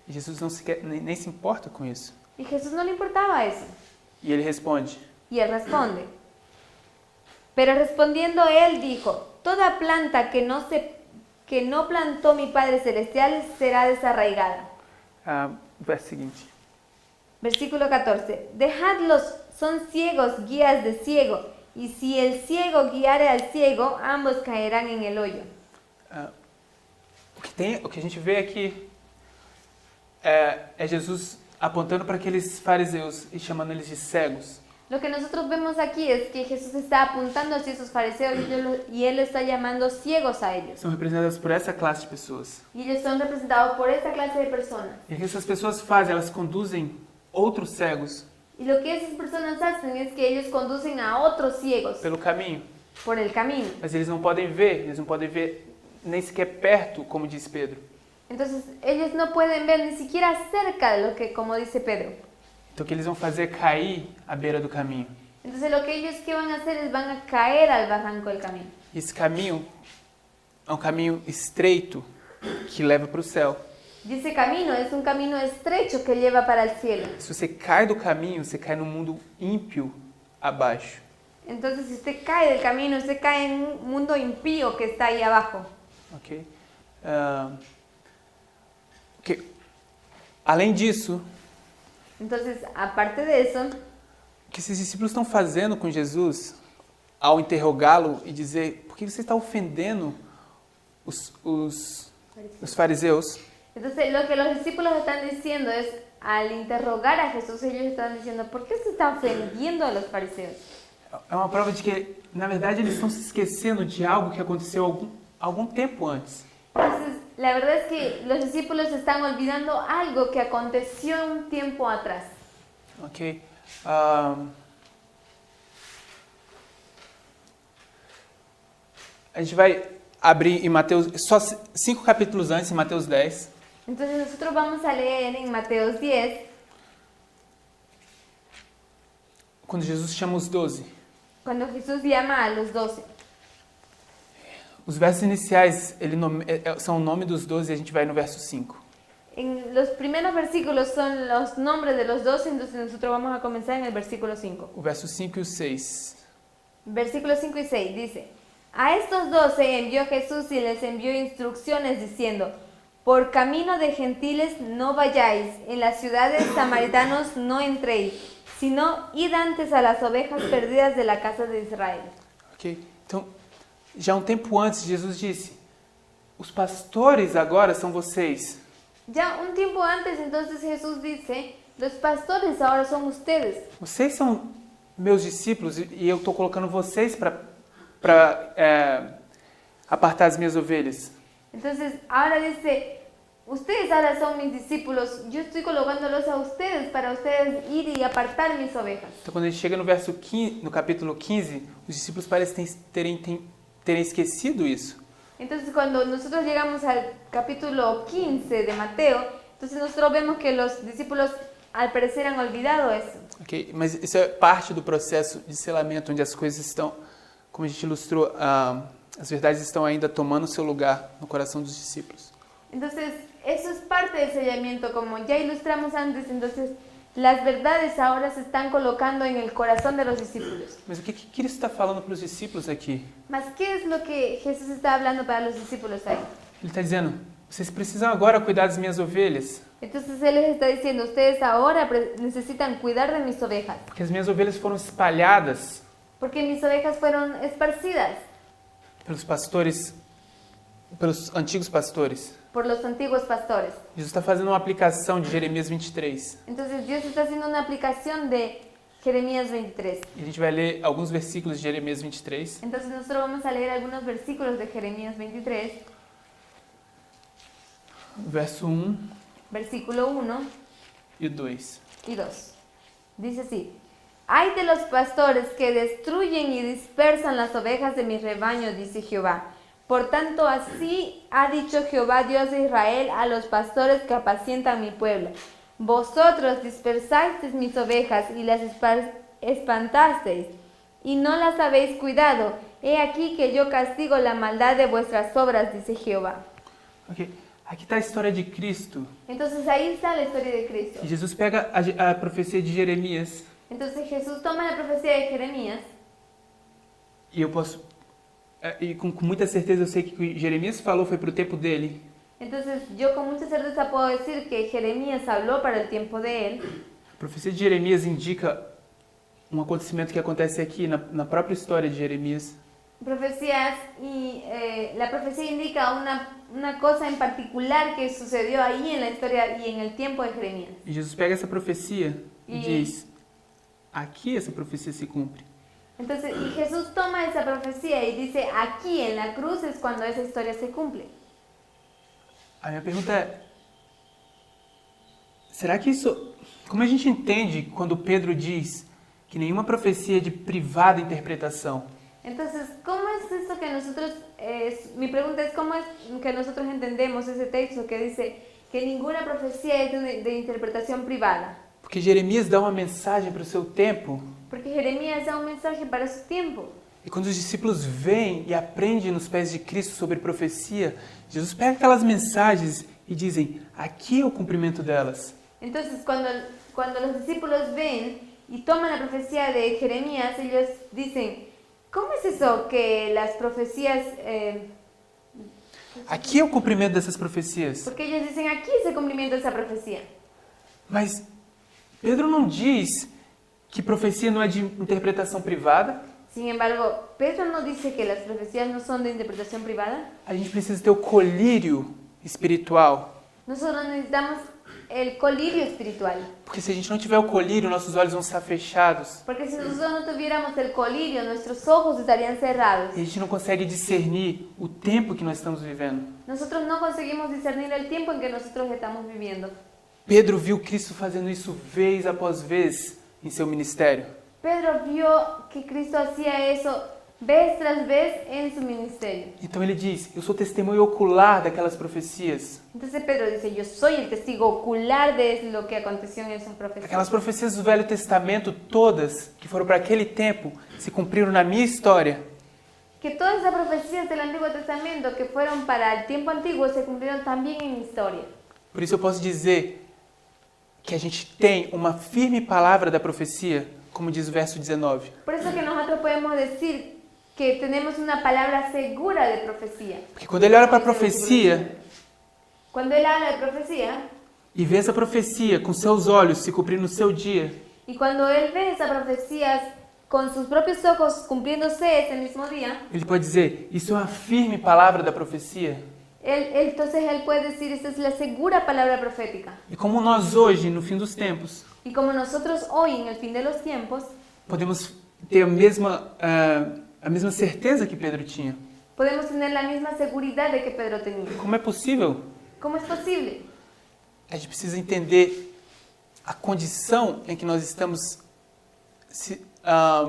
S1: E Jesus nem se importa com isso.
S2: Y Jesús no le importaba eso.
S1: E ele responde,
S2: Y él responde. Pero respondiendo él dijo, toda planta que no plantó mi Padre Celestial será desarraigada.
S1: o verso seguinte.
S2: Versículo 14. Dejadlos, son ciegos, guías de ciego. Y si el ciego guiare al ciego, ambos caerán en el hoyo.
S1: O que a gente vê aqui é Jesus apontando para aqueles fariseus e chamando eles de cegos.
S2: Lo que nosotros vemos aquí es que Jesús está apuntando hacia esos fariseos y él lo está llamando ciegos a ellos.
S1: São representados por essa classe de pessoas.
S2: Y ellos son representados por esta clase de personas.
S1: E o que essas pessoas fazem? Elas conduzem outros cegos
S2: Y lo que esas personas hacen es que ellos conducen a otros ciegos
S1: pelo caminho.
S2: por el camino.
S1: Mas eles não podem ver nem sequer perto, como diz Pedro.
S2: Entonces ellos no pueden ver ni siquiera cerca de lo que, como dice Pedro.
S1: Então o que eles vão fazer é cair à beira do caminho.
S2: Entonces lo que ellos que van a hacer es van a caer al barranco del camino.
S1: E esse caminho é um caminho estreito que leva para o céu.
S2: Y ese camino es un camino estrecho que lleva para el cielo.
S1: Se você cai do caminho, você cai no mundo ímpio abaixo.
S2: Entonces si usted cae del camino, usted cae en un mundo impío que está ahí abajo.
S1: Ok? Além disso,
S2: Entonces, aparte de eso,
S1: o que esses discípulos estão fazendo com Jesus ao interrogá-lo e dizer por que você está ofendendo os fariseus?
S2: entonces lo que los discípulos están diciendo es, al interrogar a Jesús, ellos están diciendo, ¿por qué se está ofendiendo a los fariseos?
S1: É uma prova de que, na verdade, eles estão se esquecendo de algo que aconteceu algum tempo antes.
S2: Entonces, la verdad es que los discípulos están olvidando algo que aconteció un tiempo atrás.
S1: Ok? A gente vai abrir em Mateus, só 5 capítulos antes, em Mateus 10.
S2: Entonces nosotros vamos a leer en Mateos 10,
S1: Quando Jesus chama os 12.
S2: cuando Jesús llama a los 12.
S1: Os versos iniciais são o nome dos 12 e a gente vai no verso 5.
S2: En los primeros versículos son los nombres de los 12, entonces nosotros vamos a comenzar en el versículo 5.
S1: O verso 5 e o 6.
S2: Versículos 5 y 6 dice, a estos 12 envió Jesús y les envió instrucciones diciendo, por camino de gentiles no vayáis, en las ciudades samaritanos no entréis, sino id antes a las ovejas perdidas de la casa de Israel.
S1: Ok? Então, já um tempo antes, Jesus disse, os pastores agora são vocês.
S2: Ya un tiempo antes, entonces Jesús dice, los pastores ahora son ustedes.
S1: Vocês são meus discípulos e eu estou colocando vocês para apartar as minhas ovelhas.
S2: Entonces ahora dice, ustedes ahora son mis discípulos, yo estoy colocándolos a ustedes para ustedes ir y apartar mis ovejas.
S1: Então, quando a gente chega no verso 15, no capítulo 15, os discípulos parecem terem esquecido isso.
S2: Entonces cuando nosotros llegamos al capítulo 15 de Mateo, entonces nosotros vemos que los discípulos al parecer han olvidado eso.
S1: Ok? Mas isso é parte do processo de selamento, onde as coisas estão, como a gente ilustrou, as verdades estão ainda tomando seu lugar no coração dos discípulos.
S2: Entonces eso es parte del sellamiento, como ya ilustramos antes, entonces las verdades ahora se están colocando en el corazón de los discípulos.
S1: Mas o que Cristo está falando para os discípulos aqui?
S2: Mas ¿qué es lo que Jesús está hablando para los discípulos ahí?
S1: Ele está dizendo, vocês precisam agora cuidar das minhas ovelhas,
S2: Entonces Él les está diciendo, ustedes ahora necesitan cuidar de mis ovejas,
S1: porque as minhas ovelhas foram espalhadas
S2: porque mis ovejas fueron esparcidas
S1: pelos pastores, pelos antigos pastores.
S2: por los antiguos pastores.
S1: Jesus está fazendo uma aplicação de Jeremias 23.
S2: Entonces Dios está haciendo una aplicación de Jeremías 23.
S1: E a gente vai ler alguns versículos de Jeremias 23.
S2: Entonces nosotros vamos a leer algunos versículos de Jeremías 23,
S1: Verso 1
S2: versículo 1
S1: e 2.
S2: y 2. Dice así: Ay de los pastores que destruyen y dispersan las ovejas de mi rebaño, dice Jehová. Por tanto, así ha dicho Jehová, Dios de Israel, a los pastores que apacientan mi pueblo. Vosotros dispersasteis mis ovejas y las espantasteis, y no las habéis cuidado. He aquí que yo castigo la maldad de vuestras obras, dice Jehová.
S1: Ok, aqui está a história de Cristo.
S2: Entonces ahí está la historia de Cristo.
S1: E Jesus pega a profecia de Jeremias.
S2: Entonces Jesús toma la profecía de Jeremías,
S1: E eu posso, e com muita certeza eu sei que o que Jeremias falou foi para o tempo dele.
S2: entonces yo con mucha certeza puedo decir que Jeremías habló para el tiempo de él.
S1: A profecia de Jeremias indica um acontecimento que acontece aqui na própria história de Jeremias.
S2: Profecías y la profecía indica una cosa en particular que sucedió ahí en la historia y en el tiempo de Jeremías.
S1: E Jesus pega essa profecia e
S2: E-
S1: diz: aqui essa profecia se cumpre.
S2: Entonces, y Jesús toma esa profecía y dice, aquí en la cruz es cuando esa historia se cumple.
S1: A minha pergunta é: será que isso. Como a gente entende quando Pedro diz que nenhuma profecia é de privada interpretação?
S2: Entonces, ¿cómo es esto que nosotros, mi pregunta es, ¿cómo es que nosotros entendemos ese texto que dice que ninguna profecía es de interpretación privada?
S1: Porque Jeremias dá uma mensagem para o seu tempo.
S2: Porque Jeremías da un mensaje para su tiempo.
S1: E quando os discípulos vêm e aprendem nos pés de Cristo sobre profecia, Jesus pega aquelas mensagens e dizem: aqui é o cumprimento delas.
S2: Entonces, cuando los discípulos ven y toman la profecía de Jeremías, ellos dicen, ¿cómo es eso que las profecías...
S1: Aqui é o cumprimento dessas profecias.
S2: porque ellos dicen, aquí es el cumplimiento de esa profecía.
S1: Mas Pedro não diz que profecia não é de interpretação privada.
S2: Sin embargo, Pedro no dice que las profecías no son de interpretación privada.
S1: A gente precisa ter o colírio espiritual.
S2: Nosotros necesitamos el colirio espiritual.
S1: Porque se a gente não tiver o colírio, nossos olhos vão estar fechados.
S2: Porque si nosotros no tuviéramos el colirio, nuestros ojos estarían cerrados.
S1: E a gente não consegue discernir o tempo que nós estamos vivendo.
S2: Nosotros no conseguimos discernir el tiempo en que nosotros estamos viviendo.
S1: Pedro viu Cristo fazendo isso vez após vez em seu ministério.
S2: Pedro vio que Cristo hacía eso vez tras vez en su ministerio.
S1: Então ele diz: eu sou testemunho ocular daquelas profecias.
S2: Entonces Pedro dice, yo soy el testigo ocular de lo que aconteció en esas profecías.
S1: Aquelas profecias do Velho Testamento, todas, que foram para aquele tempo, se cumpriram na minha história.
S2: Que todas esas profecías del Antiguo Testamento que fueron para el tiempo antiguo se cumplieron también en mi historia.
S1: Por isso eu posso dizer que a gente tem uma firme palavra da profecia, como diz o verso 19.
S2: Por eso que nosotros podemos decir que tenemos una palabra segura de profecía.
S1: Porque quando ele olha para a profecia
S2: Cuando él habla de profecía,
S1: e vê essa profecia com seus olhos se cumprir no seu dia,
S2: y cuando él ve esas profecías con sus propios ojos cumpliéndose ese mismo día,
S1: ele pode dizer: isso é uma firme palavra da profecia.
S2: entonces él puede decir, esta es la segura palabra profética.
S1: E como nós hoje, no fim dos tempos,
S2: Y como nosotros hoy, en el fin de los tiempos,
S1: podemos ter a mesma certeza que Pedro tinha.
S2: podemos tener la misma seguridad de que Pedro tenía.
S1: Como é possível?
S2: ¿Cómo es posible?
S1: A gente precisa entender a condição em que nós estamos. A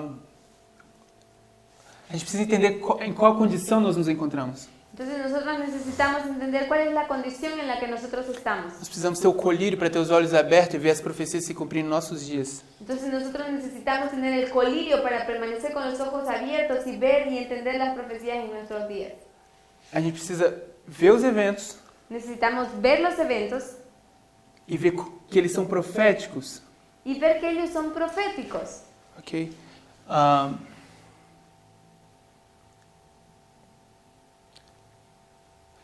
S1: gente precisa entender em qual condição nós nos encontramos.
S2: Entonces nosotros necesitamos entender cuál es la condición en la que nosotros estamos.
S1: Nós precisamos ter o colírio para ter os olhos abertos e ver as profecias se cumprir em nossos dias.
S2: Entonces nosotros necesitamos tener el colirio para permanecer con los ojos abiertos y ver y entender las profecías en nuestros días.
S1: A gente precisa ver os eventos
S2: Necesitamos ver los eventos
S1: e ver que eles são proféticos.
S2: y ver que ellos son proféticos.
S1: Ok?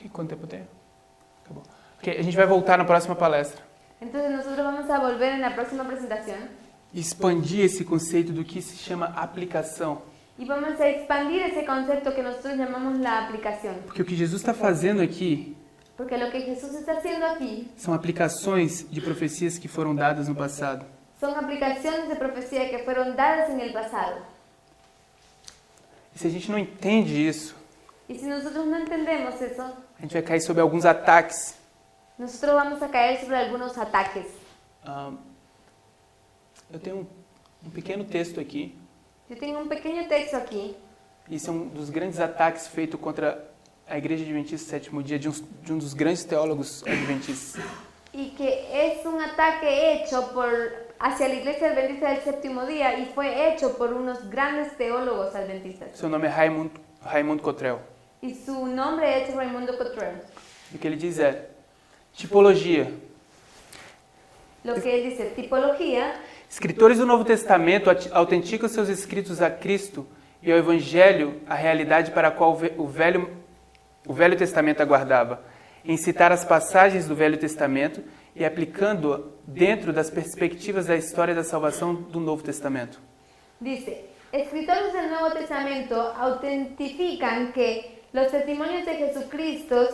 S1: E quanto tempo tem? Acabou. Ok, a gente vai voltar na próxima palestra
S2: Entonces nosotros vamos a volver en la próxima presentación
S1: e expandir esse conceito do que se chama aplicação.
S2: y vamos a expandir ese concepto que nosotros llamamos la aplicación.
S1: Porque o que Jesus está fazendo aqui
S2: Porque lo que Jesús está haciendo aquí
S1: são aplicações de profecias que foram dadas no passado.
S2: Son aplicaciones de profecía que fueron dadas en el pasado.
S1: E se a gente não entende isso,
S2: Y si nosotros no entendemos eso,
S1: a gente vai cair sob alguns ataques.
S2: nosotros vamos a caer sobre algunos ataques.
S1: Eu tenho um pequeno texto aqui.
S2: Yo tengo un pequeño texto aquí.
S1: Isso é um dos grandes ataques feito contra a Igreja Adventista do Sétimo Dia, de um dos grandes teólogos adventistas.
S2: Y que es un ataque hecho hacia la Iglesia Adventista del Séptimo Día y fue hecho por unos grandes teólogos adventistas.
S1: Seu nome é Raimundo Cottrell.
S2: Y su nombre es Raimundo Cottrell.
S1: E o que ele diz é: tipologia.
S2: Lo que él dice, tipología.
S1: Escritores do Novo Testamento autenticam seus escritos a Cristo e ao Evangelho, a realidade para a qual o Velho Testamento aguardava, em citar as passagens do Velho Testamento e aplicando-a dentro das perspectivas da história da salvação do Novo Testamento.
S2: Dice, escritores del Nuevo Testamento autentifican que los testimonios de Jesucristo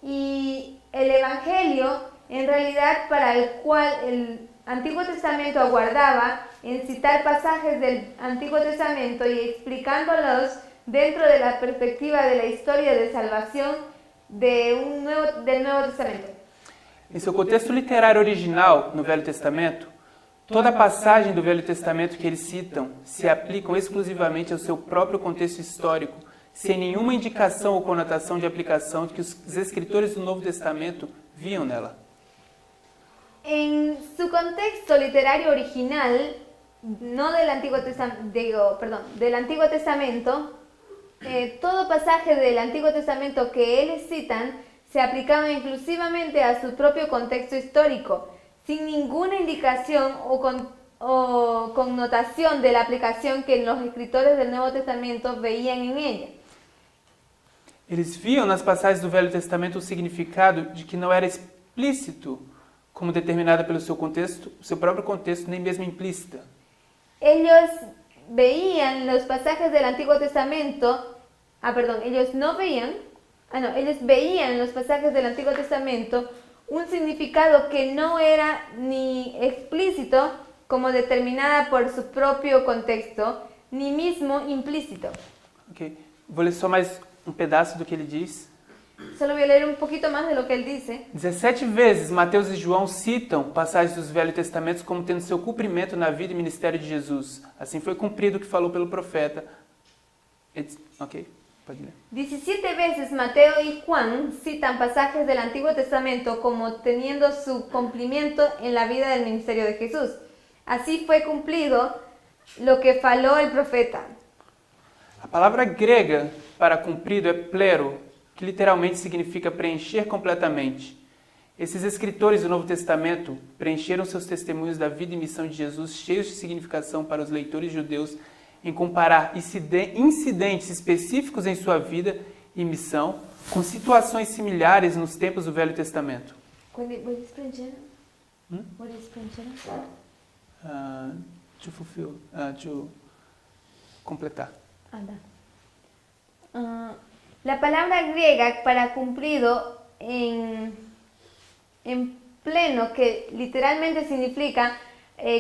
S2: y el Evangelio, en realidad para el cual el Antiguo Testamento aguardaba, en citar pasajes del Antiguo Testamento y explicándolos dentro de la perspectiva de la historia de salvación del Nuevo Testamento.
S1: Em seu contexto literário original, no Velho Testamento, toda passagem do Velho Testamento que eles citam se aplicam exclusivamente ao seu próprio contexto histórico, sem nenhuma indicação ou conotação de aplicação que os escritores do Novo Testamento viam nela.
S2: En su contexto literario original, no del Antiguo Testamento, todo pasaje del Antiguo Testamento que ellos citan se aplicaba exclusivamente a su propio contexto histórico, sin ninguna indicación o connotación de la aplicación que los escritores del Nuevo Testamento veían en ella.
S1: Eles viam nas passagens do Velho Testamento o significado de que não era explícito, como determinada pelo seu contexto, seu próprio contexto, nem mesmo implícita.
S2: Ellos veían los pasajes del Antiguo Testamento, ellos veían en los pasajes del Antiguo Testamento un significado que no era ni explícito, como determinada por su propio contexto, ni mismo implícito.
S1: Ok, vou ler só mais um pedaço do que ele diz.
S2: Solo voy a leer un poquito más de lo que él dice.
S1: 17 vezes Mateus e João citam passagens dos Velhos Testamentos como tendo seu cumprimento na vida e ministério de Jesus. Assim foi cumprido o que falou pelo profeta. Ok, pode ler.
S2: 17 veces Mateo y Juan citan pasajes del Antiguo Testamento como teniendo su cumplimiento en la vida del ministerio de Jesús. Así fue cumplido lo que faló el profeta.
S1: A palavra grega para cumprido é plero, que literalmente significa preencher completamente. Esses escritores do Novo Testamento preencheram seus testemunhos da vida e missão de Jesus, cheios de significação para os leitores judeus, em comparar incidentes específicos em sua vida e missão com situações similares nos tempos do Velho Testamento.
S2: What is preencher? What is preencher?
S1: To completar.
S2: La palabra griega para cumplido en pleno, que literalmente significa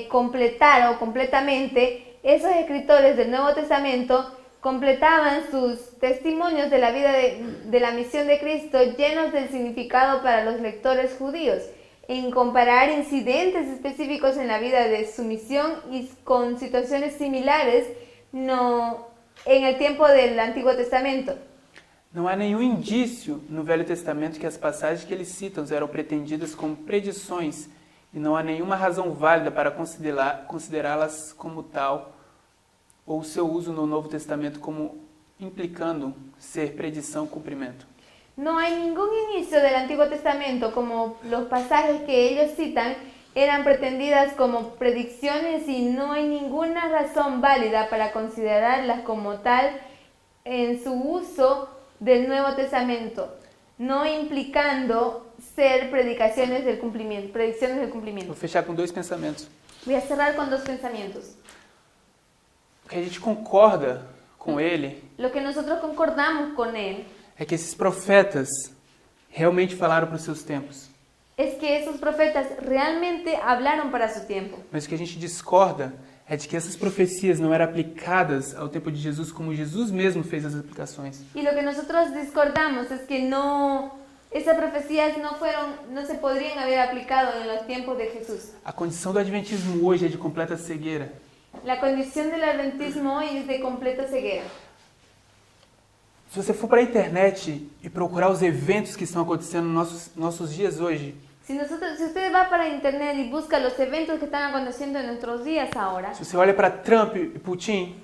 S2: completar o completamente, esos escritores del Nuevo Testamento completaban sus testimonios de la vida de la misión de Cristo llenos del significado para los lectores judíos, en comparar incidentes específicos en la vida de su misión y con situaciones similares en el tiempo del Antiguo Testamento.
S1: Não há nenhum indício no Velho Testamento que as passagens que eles citam eram pretendidas como predições e não há nenhuma razão válida para considerá-las como tal ou seu uso no Novo Testamento como implicando ser predição ou cumprimento.
S2: No hay ningún inicio del Antiguo Testamento como los pasajes que ellos citan eran pretendidas como predicciones y no hay ninguna razón válida para considerarlas como tal en su uso del Nuevo Testamento, no implicando ser predicciones del cumplimiento.
S1: Vou fechar com dois pensamentos.
S2: Voy a cerrar con dos pensamientos.
S1: O que a gente concorda com ele
S2: Lo que nosotros concordamos con él
S1: é que esses profetas realmente falaram para os seus tempos.
S2: es que esos profetas realmente hablaron para su tiempo.
S1: Mas o que a gente discorda é de que essas profecias não eram aplicadas ao tempo de Jesus como Jesus mesmo fez as aplicações.
S2: Y lo que nosotros discordamos es que esas profecías no se podrían haber aplicado en los tiempos de Jesús.
S1: A condição do adventismo hoje é de completa cegueira.
S2: La condición del adventismo hoy es de completa ceguera.
S1: Se você for para a internet e procurar os eventos que estão acontecendo nos nossos dias hoje,
S2: Si usted va para internet y busca los eventos que están aconteciendo en nuestros días ahora,
S1: se você olha para Trump e Putin,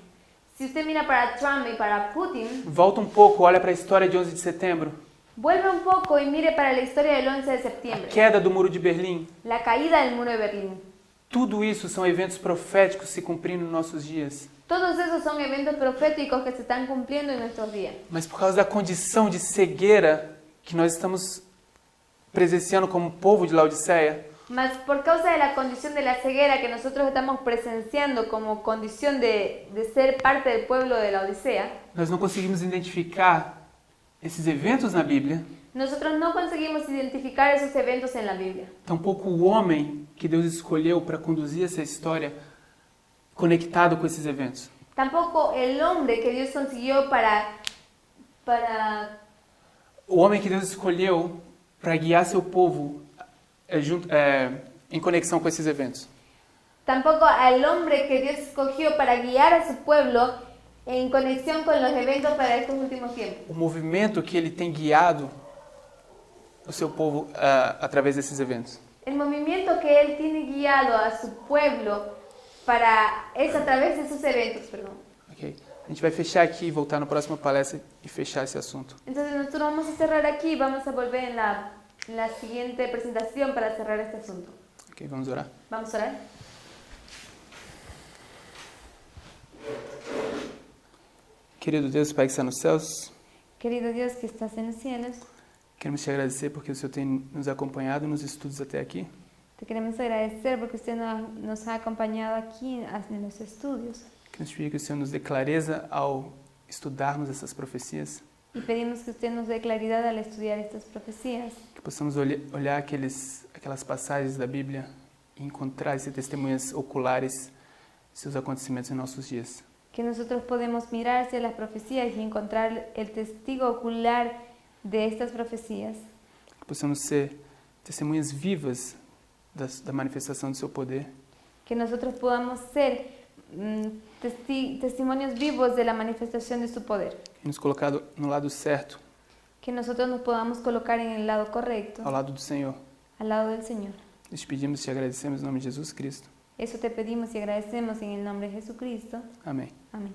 S2: si usted mira para Trump y para Putin,
S1: volta um pouco, olha para a história de 11 de setembro,
S2: vuelve un poco y mire para la historia del 11 de
S1: a
S2: septiembre,
S1: queda do Muro de Berlim,
S2: la caída del muro de Berlín.
S1: tudo isso são eventos proféticos se cumprindo nos nossos dias.
S2: Todos esos son eventos proféticos que se están cumpliendo en nuestros días.
S1: Mas por causa da condição de cegueira que nós estamos presenciando como povo de Laodiceia,
S2: Mas por causa de la condición de la ceguera que nosotros estamos presenciando como condición de ser parte del pueblo de la Odisea,
S1: nós não conseguimos identificar esses eventos na Bíblia,
S2: nosotros no conseguimos identificar esos eventos en la Biblia.
S1: tampouco o homem que Deus escolheu para conduzir essa história conectado com esses eventos.
S2: Tampoco el hombre que Dios consiguió para
S1: O homem que Deus escolheu para guiar seu povo em conexão com esses eventos.
S2: tampoco al hombre que Dios escogió para guiar a su pueblo en conexión con los eventos para estos últimos tiempos.
S1: O movimento que ele tem guiado o seu povo através desses eventos.
S2: El movimiento que Él tiene guiado a su pueblo es a través de sus eventos, perdón.
S1: Okay? A gente vai fechar aqui e voltar na próxima palestra e fechar esse assunto.
S2: Entonces nosotros vamos a cerrar aquí y vamos a volver en la siguiente presentación para cerrar este asunto.
S1: Ok, vamos orar?
S2: Vamos a orar.
S1: Querido Deus, Pai que está nos céus,
S2: Querido Dios que estás en los cielos,
S1: queremos te agradecer porque o Senhor tem nos acompanhado nos estudos até aqui.
S2: te queremos agradecer porque usted nos ha acompañado aquí en los estudios
S1: Queremos pedir que o Senhor nos dê clareza ao estudarmos essas profecias,
S2: y pedimos que usted nos dé claridad al estudiar estas profecías,
S1: que possamos olhar aquelas passagens da Bíblia e encontrar essas testemunhas oculares de seus acontecimentos em nossos dias.
S2: que nosotros podemos mirar hacia las profecías y encontrar el testigo ocular de estas profecías,
S1: Que possamos ser testemunhas vivas da manifestação do seu poder,
S2: que nosotros podamos ser testimonios vivos de la manifestación de su poder,
S1: e nos colocar no lado certo,
S2: que nosotros nos podamos colocar en el lado correcto,
S1: ao lado do Senhor.
S2: al lado del Señor.
S1: Nós te pedimos e te agradecemos em nome de Jesus Cristo.
S2: Eso te pedimos y agradecemos en el nombre de Jesucristo.
S1: Amém.
S2: Amén.